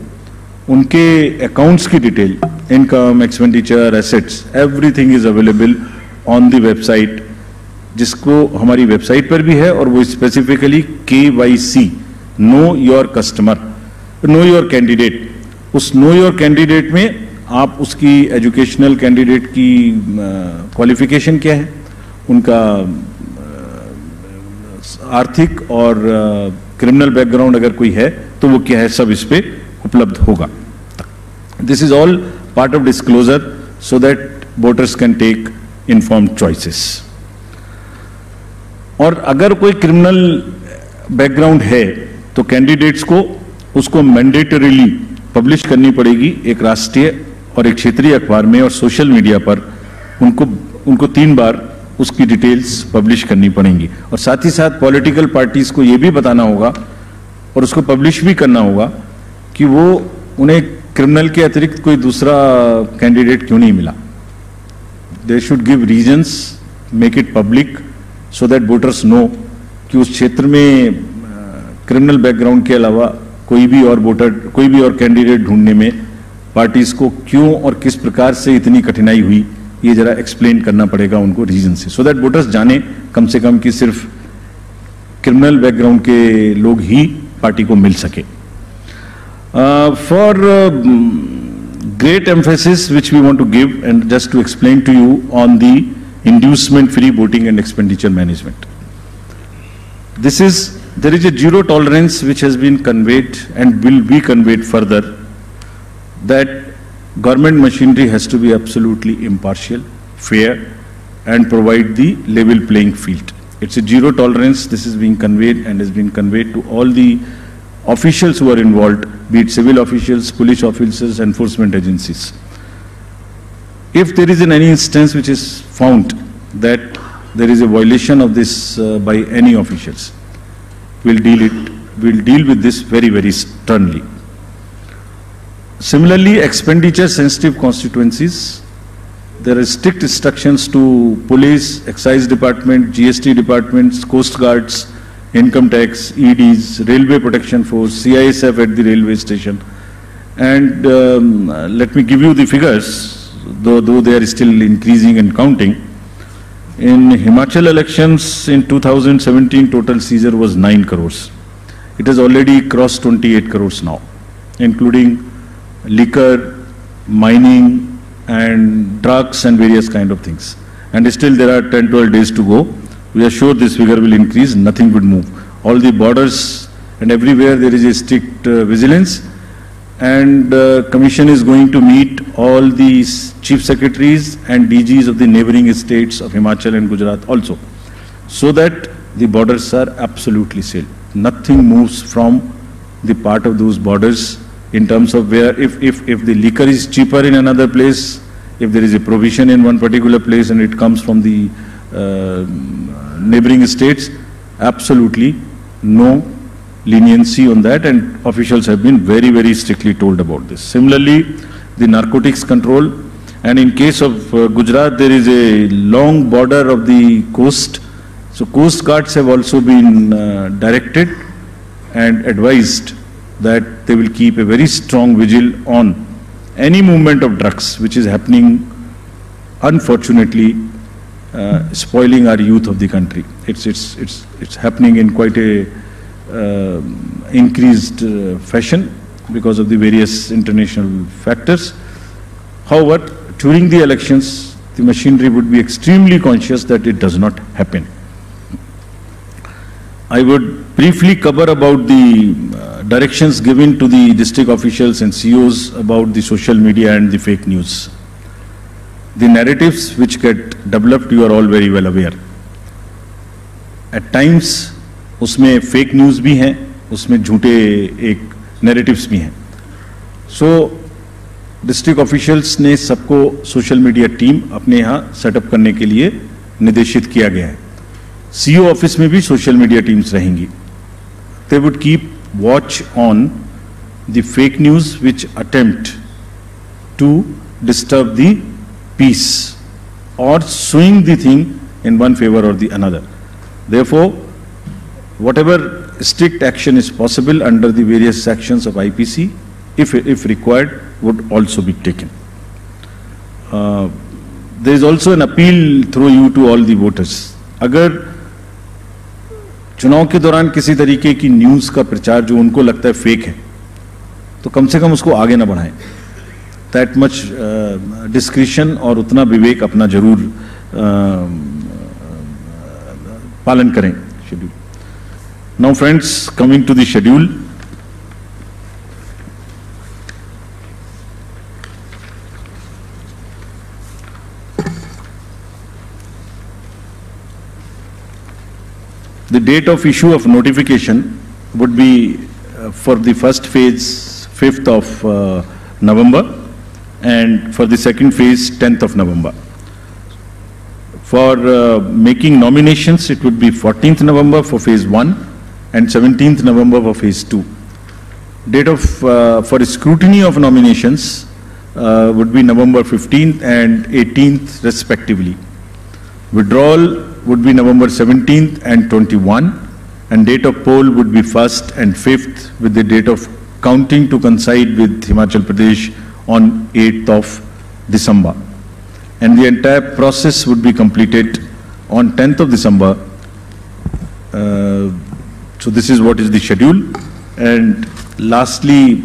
A: उनके अकाउंट्स की detail, income, expenditure, assets, everything is available on the website, जिसको हमारी वेबसाइट पर भी है, और वो specifically KYC know your customer, know your candidate. उस नो योर कैंडिडेट में आप उसकी एजुकेशनल कैंडिडेट की क्वालिफिकेशन क्या है, उनका आर्थिक और क्रिमिनल बैकग्राउंड अगर कोई है तो वो क्या है, सब इस पे उपलब्ध होगा। This is all part of disclosure so that voters can take informed choices. और अगर कोई क्रिमिनल बैकग्राउंड है तो कैंडिडेट्स को उसको मैंडेटरीली पब्लिश करनी पड़ेगी एक राष्ट्रीय और एक क्षेत्रीय अखबार में, और सोशल मीडिया पर उनको 3 बार उसकी डिटेल्स पब्लिश करनी पड़ेंगी। और साथ ही साथ पॉलिटिकल पार्टीज को यह भी बताना होगा और उसको पब्लिश भी करना होगा कि वो उन्हें क्रिमिनल के अतिरिक्त कोई दूसरा कैंडिडेट क्यों नहीं मिला। They should give reasons, make it public so that voters know कि उस क्षेत्र में क्रिमिनल बैकग्राउंड के अलावा कोई भी और वोटर, कोई भी और कैंडिडेट ढूंढने में पार्टीज को क्यों और किस प्रकार से इतनी कठिनाई हुई, ये जरा एक्सप्लेन करना पड़ेगा उनको रीजन से, सो दैट वोटर्स जाने कम से कम कि सिर्फ क्रिमिनल बैकग्राउंड के लोग ही पार्टी को मिल सके. For great emphasis which we want to give, and just to explain to you on the inducement free voting and expenditure management. There is a zero tolerance which has been conveyed and will be conveyed further, that government machinery has to be absolutely impartial, fair, and provide the level playing field. It's a zero tolerance. This is being conveyed and has been conveyed to all the officials who are involved, be it civil officials, police officers, enforcement agencies. If there is in any instance which is found that there is a violation of this by any officials, we'll deal with this very, very sternly. Similarly, expenditure sensitive constituencies, there are strict instructions to police, excise department, GST departments, coast guards, income tax, EDs, railway protection force, CISF at the railway station. And let me give you the figures, though they are still increasing and counting. In Himachal elections in 2017, total seizure was 9 crores. It has already crossed 28 crores now, including liquor, mining, and drugs and various kind of things. And still there are 10-12 days to go. We are sure this figure will increase, nothing would move. All the borders and everywhere there is a strict vigilance, and Commission is going to meet all these chief secretaries and DGs of the neighboring states of Himachal and Gujarat also, so that the borders are absolutely sealed. Nothing moves from the part of those borders in terms of where, if the liquor is cheaper in another place, if there is a provision in one particular place and it comes from the neighboring states, absolutely no leniency on that, and officials have been very, very strictly told about this. Similarly, the narcotics control, and in case of Gujarat, there is a long border of the coast, so coast guards have also been directed and advised that they will keep a very strong vigil on any movement of drugs which is happening, unfortunately, spoiling our youth of the country. It's happening in quite a increased fashion because of the various international factors. However, during the elections, the machinery would be extremely conscious that it does not happen. I would briefly cover about the directions given to the district officials and COs about the social media and the fake news. The narratives which get developed, you are all very well aware. At times, उसमें fake news भी हैं, उसमें झूठे एक narratives भी हैं. So, district officials ने सबको social media team अपने यहाँ setup करने के लिए निर्देशित किया गया है. CO office में भी social media teams रहेंगी. They would keep watch on the fake news which attempt to disturb the peace or swing the thing in one favor or the another. Therefore, whatever strict action is possible under the various sections of IPC, if required, would also be taken. There is also an appeal through you to all the voters. अगर चुनाव के दौरान किसी तरीके की news का प्रचार जो उनको लगता है फेक है, तो कम से कम उसको आगे ना बढ़ाएं. That much discretion और उतना विवेक अपना जरूर पालन करें. Schedule. Now friends, coming to the schedule. The date of issue of notification would be for the first phase 5th of November, and for the second phase 10th of November. For making nominations, it would be 14th November for phase 1 and 17th November for phase 2. Date of for scrutiny of nominations would be November 15th and 18th respectively. Withdrawal would be November 17th and 21, and date of poll would be 1st and 5th, with the date of counting to coincide with Himachal Pradesh on 8th of December. And the entire process would be completed on 10th of December. So this is what is the schedule. And lastly,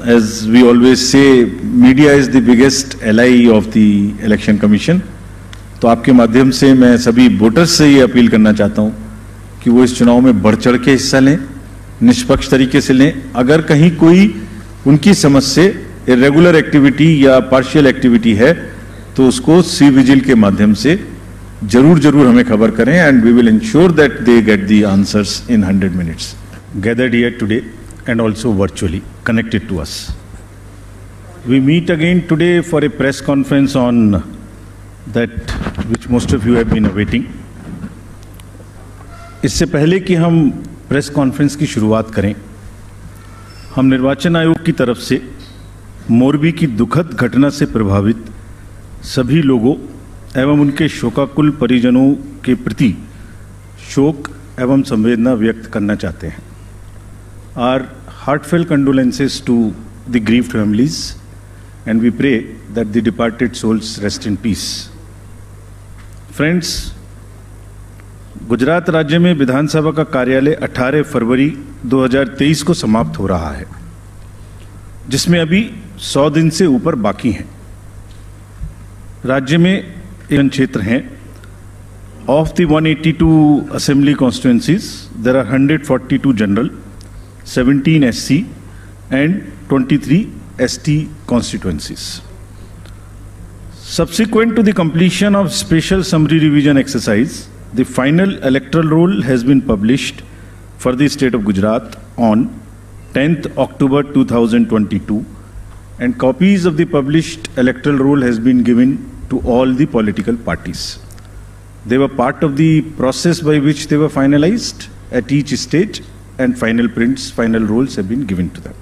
A: as we always say, media is the biggest ally of the Election Commission. तो आपके माध्यम से मैं सभी voters से ये appeal करना चाहता हूं कि वो इस चुनाव में बढ़ चढ़ के हिस्सा लें, निष्पक्ष तरीके से लें। अगर कहीं कोई उनकी समझ से इरेगुलर एक्टिविटी या पार्शियल एक्टिविटी है तो उसको सी विजिल के माध्यम से जरूर हमें खबर करें, and we will ensure that they get the answers in 100 minutes. Gathered here today and also virtually connected to us. We meet again today for a press conference on that which most of you have been awaiting. इससे पहले कि हम press conference की शुरुआत करें, हम निर्वाचन आयोग की तरफ से मोरबी की दुखद घटना से प्रभावित सभी लोगों एवं उनके शोकाकुल परिजनों के प्रति शोक एवं संवेदना व्यक्त करना चाहते हैं. Our heartfelt condolences to the grieved families, and we pray that the departed souls rest in peace. Friends, Gujarat राज्य में विधानसभा का कार्यालय 18 फरवरी 2023 को समाप्त हो रहा है, जिसमें अभी 100 दिन से ऊपर बाकी हैं. राज्य में एवं क्षेत्र हैं. Of the 182 assembly constituencies, there are 142 general, 17 SC and 23 ST constituencies. Subsequent to the completion of special summary revision exercise, the final electoral roll has been published for the state of Gujarat on 10th October 2022, and copies of the published electoral roll has been given to all the political parties. They were part of the process by which they were finalized at each stage, and final prints, final rolls have been given to them.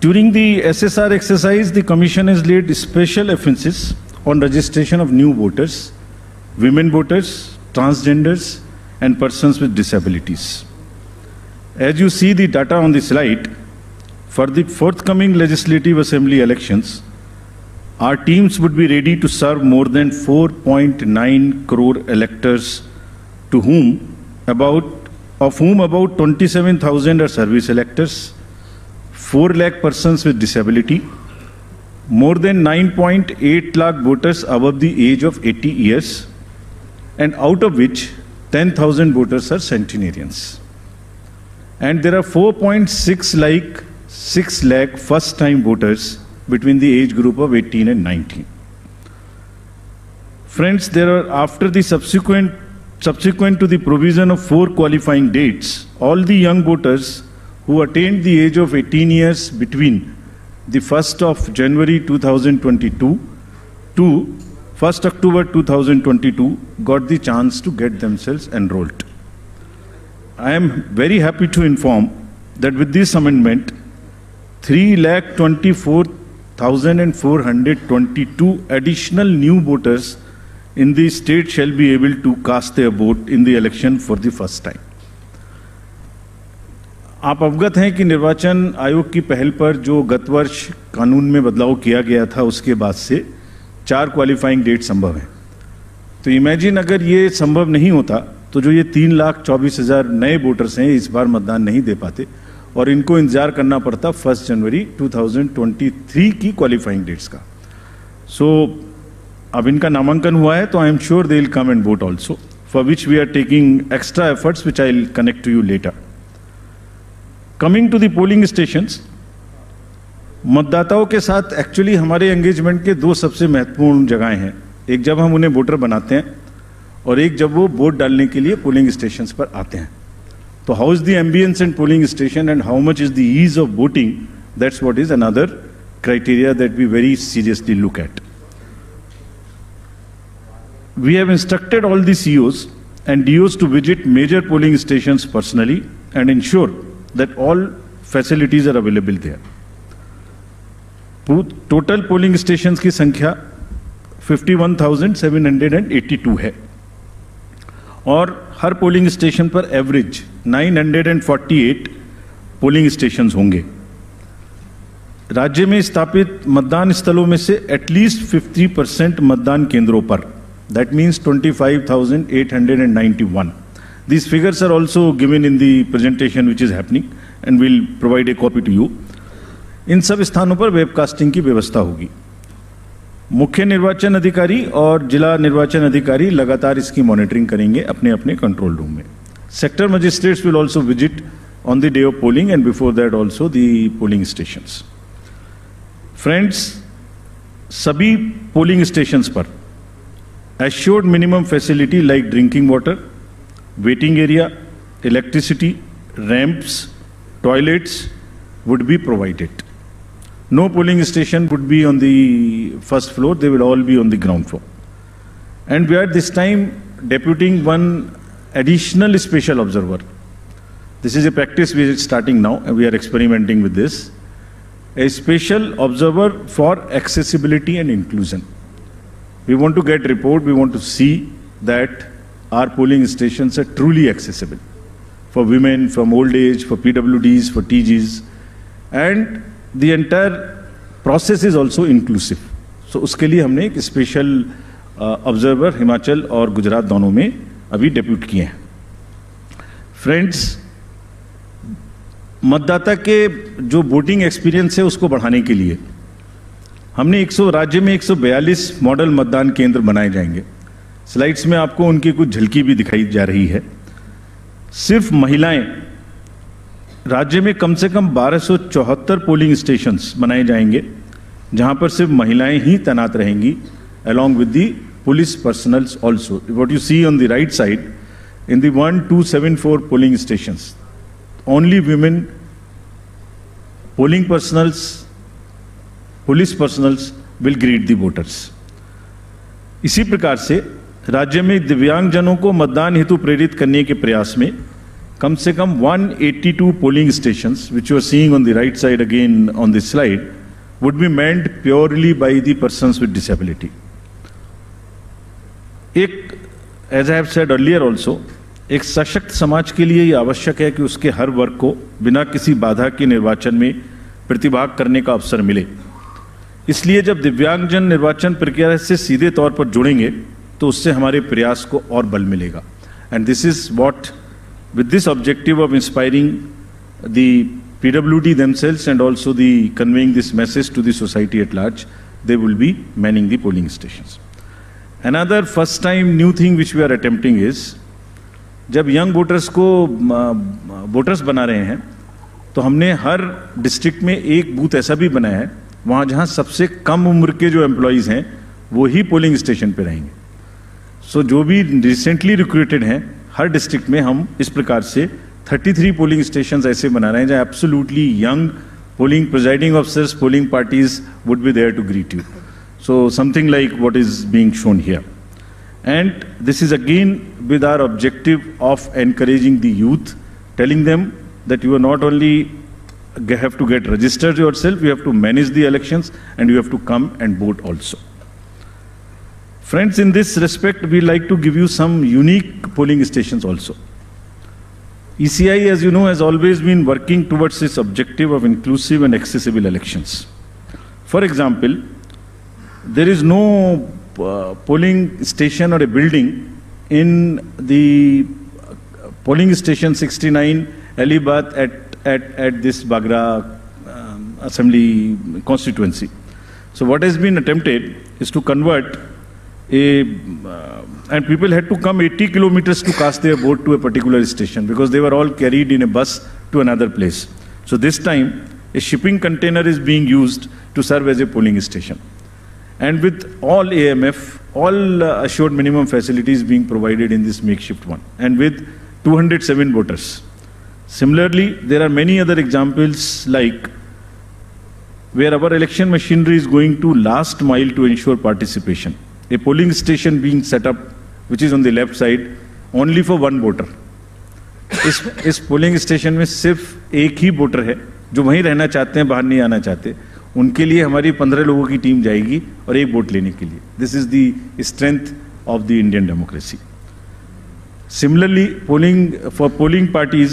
A: During the SSR exercise, the Commission has laid special emphasis on registration of new voters, women voters, transgenders, and persons with disabilities. As you see the data on the slide, for the forthcoming Legislative Assembly elections, our teams would be ready to serve more than 4.9 crore electors, of whom about 27,000 are service electors, 4 lakh persons with disability, more than 9.8 lakh voters above the age of 80 years, and out of which 10,000 voters are centenarians. And there are 4.6 lakh first-time voters between the age group of 18 and 19. Friends, there are, after the subsequent to the provision of 4 qualifying dates, all the young voters who attained the age of 18 years between the 1st of January 2022 to 1st October 2022 got the chance to get themselves enrolled. I am very happy to inform that with this amendment, 3,24,422 additional new voters in the state shall be able to cast their vote in the election for the first time. आप अवगत हैं कि निर्वाचन आयोग की पहल पर जो गत वर्ष कानून में बदलाव किया गया था, उसके बाद से 4 क्वालिफाइंग डेट संभव है. तो इमेजिन अगर ये संभव नहीं होता तो जो ये 3,24,000 नए वोटर्स हैं इस बार मतदान नहीं दे पाते और इनको इंतजार करना पड़ता 1 जनवरी 2023 की क्वालिफाइंग डेट्स का. सो अब इनका नामांकन हुआ है तो I am sure they will come and vote also, for which we are taking extra efforts which I will connect to you later. Coming to the polling stations, मतदाताओं के साथ एक्चुअली हमारे एंगेजमेंट के 2 सबसे महत्वपूर्ण जगहें हैं. एक जब हम उन्हें वोटर बनाते हैं और एक जब वो वोट डालने के लिए पोलिंग स्टेशंस पर आते हैं. तो how is the ambience in polling station and how much is the ease of voting, that's what is another criteria that we very seriously look at. We have instructed all the CEOs and DOs to visit major polling stations personally and ensure that all facilities are available there. Total polling stations की संख्या 51,782 है और हर polling station पर average 948 polling stations होंगे। राज्य में स्थापित मतदान स्थलों में से एटलीस्ट 50% मतदान केंद्रों पर, that means 25,891. These figures are also given in the presentation which is happening and we'll provide a copy to you. इन सब स्थानों पर वेबकास्टिंग की व्यवस्था होगी। मुख्य निर्वाचन अधिकारी और जिला निर्वाचन अधिकारी लगातार इसकी मॉनिटरिंग करेंगे अपने अपने कंट्रोल रूम में। Sector magistrates will also visit on the day of polling and before that also the polling stations. Friends, सभी पोलिंग स्टेशंस पर assured minimum facility like drinking water, waiting area, electricity, ramps, toilets would be provided. No polling station would be on the first floor, they will all be on the ground floor. And we are this time deputing one additional special observer. This is a practice we are starting now and we are experimenting with this. A special observer for accessibility and inclusion. We want to get report, we want to see that our polling stations are truly accessible for women, from old age, for PWDs, for TGs, and the entire process is also inclusive. So उसके लिए हमने एक special observer Himachal और गुजरात दोनों में अभी depute किए हैं। फ्रेंड्स, मतदाता के जो वोटिंग एक्सपीरियंस है उसको बढ़ाने के लिए हमने राज्य में 142 मॉडल मतदान केंद्र बनाए जाएंगे। स्लाइड्स में आपको उनकी कुछ झलकी भी दिखाई जा रही है। सिर्फ महिलाएं, राज्य में कम से कम 1274 पोलिंग स्टेशंस बनाए जाएंगे जहां पर सिर्फ महिलाएं ही तैनात रहेंगी, along with the police personnel also. What you see on the right side, in the 1274 polling stations, only women, polling personnels, police personnels will greet the voters. इसी प्रकार से राज्य में दिव्यांगजनों को मतदान हेतु प्रेरित करने के प्रयास में कम से कम 182 polling stations, which you are seeing on the right side again on this slide, would be manned purely by the persons with disability. एक, as I have said earlier also, एक सशक्त समाज के लिए ये आवश्यक है कि उसके हर वर्ग को बिना किसी बाधा के निर्वाचन में प्रतिभाग करने का अवसर मिले। इसलिए जब दिव्यांगजन निर्वाचन प्रक्रिया से सीधे तौर पर जुड़ेंगे तो उससे हमारे प्रयास को और बल मिलेगा। And this is what, with this objective of inspiring the PWD themselves and also the conveying this message to the society at large, they will be manning the polling stations. Another first time new thing which we are attempting is, जब young voters को voters बना रहे हैं तो हमने हर district में एक booth ऐसा भी बनाया है वहाँ जहाँ सबसे कम उम्र के जो एम्प्लॉइज हैं वो ही पोलिंग स्टेशन पे रहेंगे। सो जो भी रिसेंटली रिक्रूटेड हैं हर डिस्ट्रिक्ट में हम इस प्रकार से 33 पोलिंग स्टेशंस ऐसे बना रहे हैं जहाँ absolutely young polling presiding officers, polling parties would be there to greet you. So something like what is being shown here. And this is again with our objective of encouraging the youth, telling them that you are not only have to get registered yourself, you have to manage the elections and you have to come and vote also. Friends, in this respect, we like to give you some unique polling stations also. ECI, as you know, has always been working towards this objective of inclusive and accessible elections. For example, there is no polling station or a building in the polling station 69 Alibath at this Bagra assembly constituency. So what has been attempted is to convert and people had to come 80 kilometers to cast their vote to a particular station because they were all carried in a bus to another place. So this time a shipping container is being used to serve as a polling station. And with all AMF, all assured minimum facilities being provided in this makeshift one, and with 207 voters. Similarly, there are many other examples like where our election machinery is going to last mile to ensure participation. A polling station being set up, which is on the left side, only for one voter. इस polling station में सिर्फ एक ही voter है जो वहीं रहना चाहते हैं, बाहर नहीं आना चाहते। उनके लिए हमारी 15 लोगों की टीम जाएगी और एक वोट लेने के लिए। This is the strength of the Indian democracy. Similarly, polling parties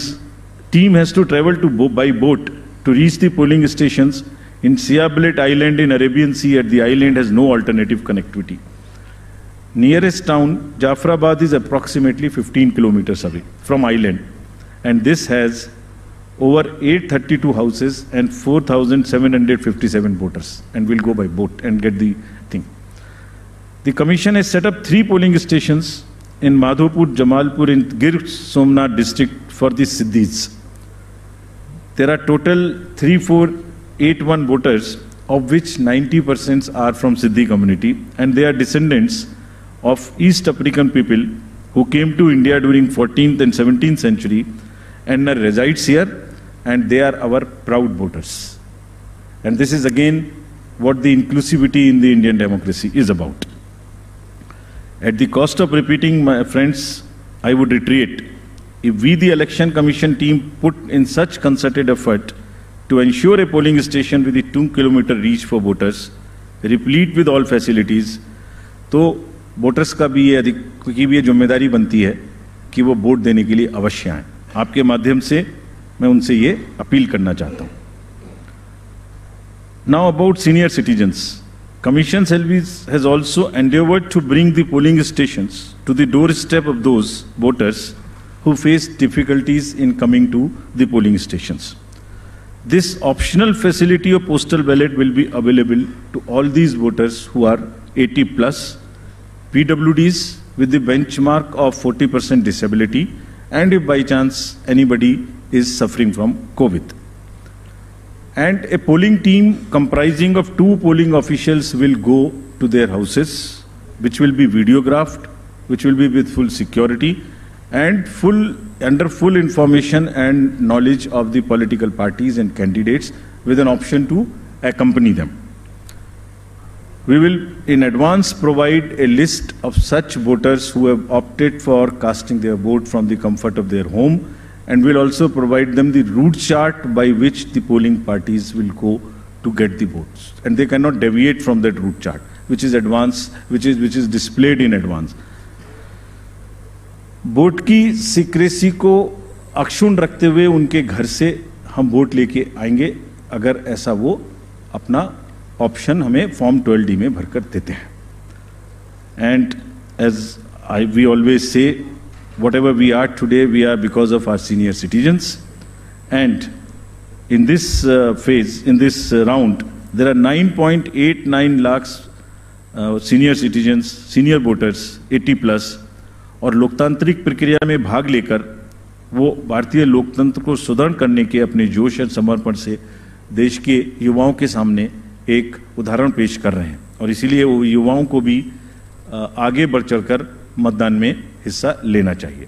A: team has to travel by boat to reach the polling stations in Siabelet Island in Arabian Sea. At the island has no alternative connectivity. Nearest town, Jafrabad, is approximately 15 kilometers away from island, and this has over 832 houses and 4,757 voters, and will go by boat and get the thing. The commission has set up 3 polling stations in Madhopur, Jamalpur in Gir Somnath district for the Siddhis. There are total 3481 voters, of which 90% are from Siddhi community, and they are descendants of East African people who came to India during 14th and 17th century and now resides here, and they are our proud voters. And this is again what the inclusivity in the Indian democracy is about. At the cost of repeating, my friends, I would reiterate, if we, the Election Commission team, put in such concerted effort to ensure a polling station with a 2-kilometer reach for voters, replete with all facilities, तो voters का भी ये जिम्मेदारी बनती है कि वो vote देने के लिए अवश्य आएं। आपके माध्यम से मैं उनसे ये अपील करना चाहता हूं। Now about senior citizens. Commission has also endeavored to bring the polling stations to the doorstep of those voters who face difficulties in coming to the polling stations. This optional facility of postal ballot will be available to all these voters who are 80 plus, PWDs with the benchmark of 40% disability, and if by chance anybody is suffering from COVID. And a polling team comprising of 2 polling officials will go to their houses, which will be videographed, which will be with full security and under full information and knowledge of the political parties and candidates, with an option to accompany them. We will in advance provide a list of such voters who have opted for casting their vote from the comfort of their home, and will also provide them the route chart by which the polling parties will go to get the votes. And they cannot deviate from that route chart, which is displayed in advance. Vote की secrecy को अक्षुण्ण रखते हुए उनके घर से हम vote लेके आएंगे, अगर ऐसा वो अपना ऑप्शन हमें फॉर्म 12D में भरकर देते हैं. And as we always say, whatever we are today, we are because of our senior citizens. And in this phase, in this round, there are 9.89 lakhs senior citizens, senior voters, 80 plus, और लोकतांत्रिक प्रक्रिया में भाग लेकर वो भारतीय लोकतंत्र को सुदृढ़ करने के अपने जोश और समर्पण से देश के युवाओं के सामने एक उदाहरण पेश कर रहे हैं. और इसीलिए वो युवाओं को भी आगे बढ़ चढ़कर मतदान में हिस्सा लेना चाहिए.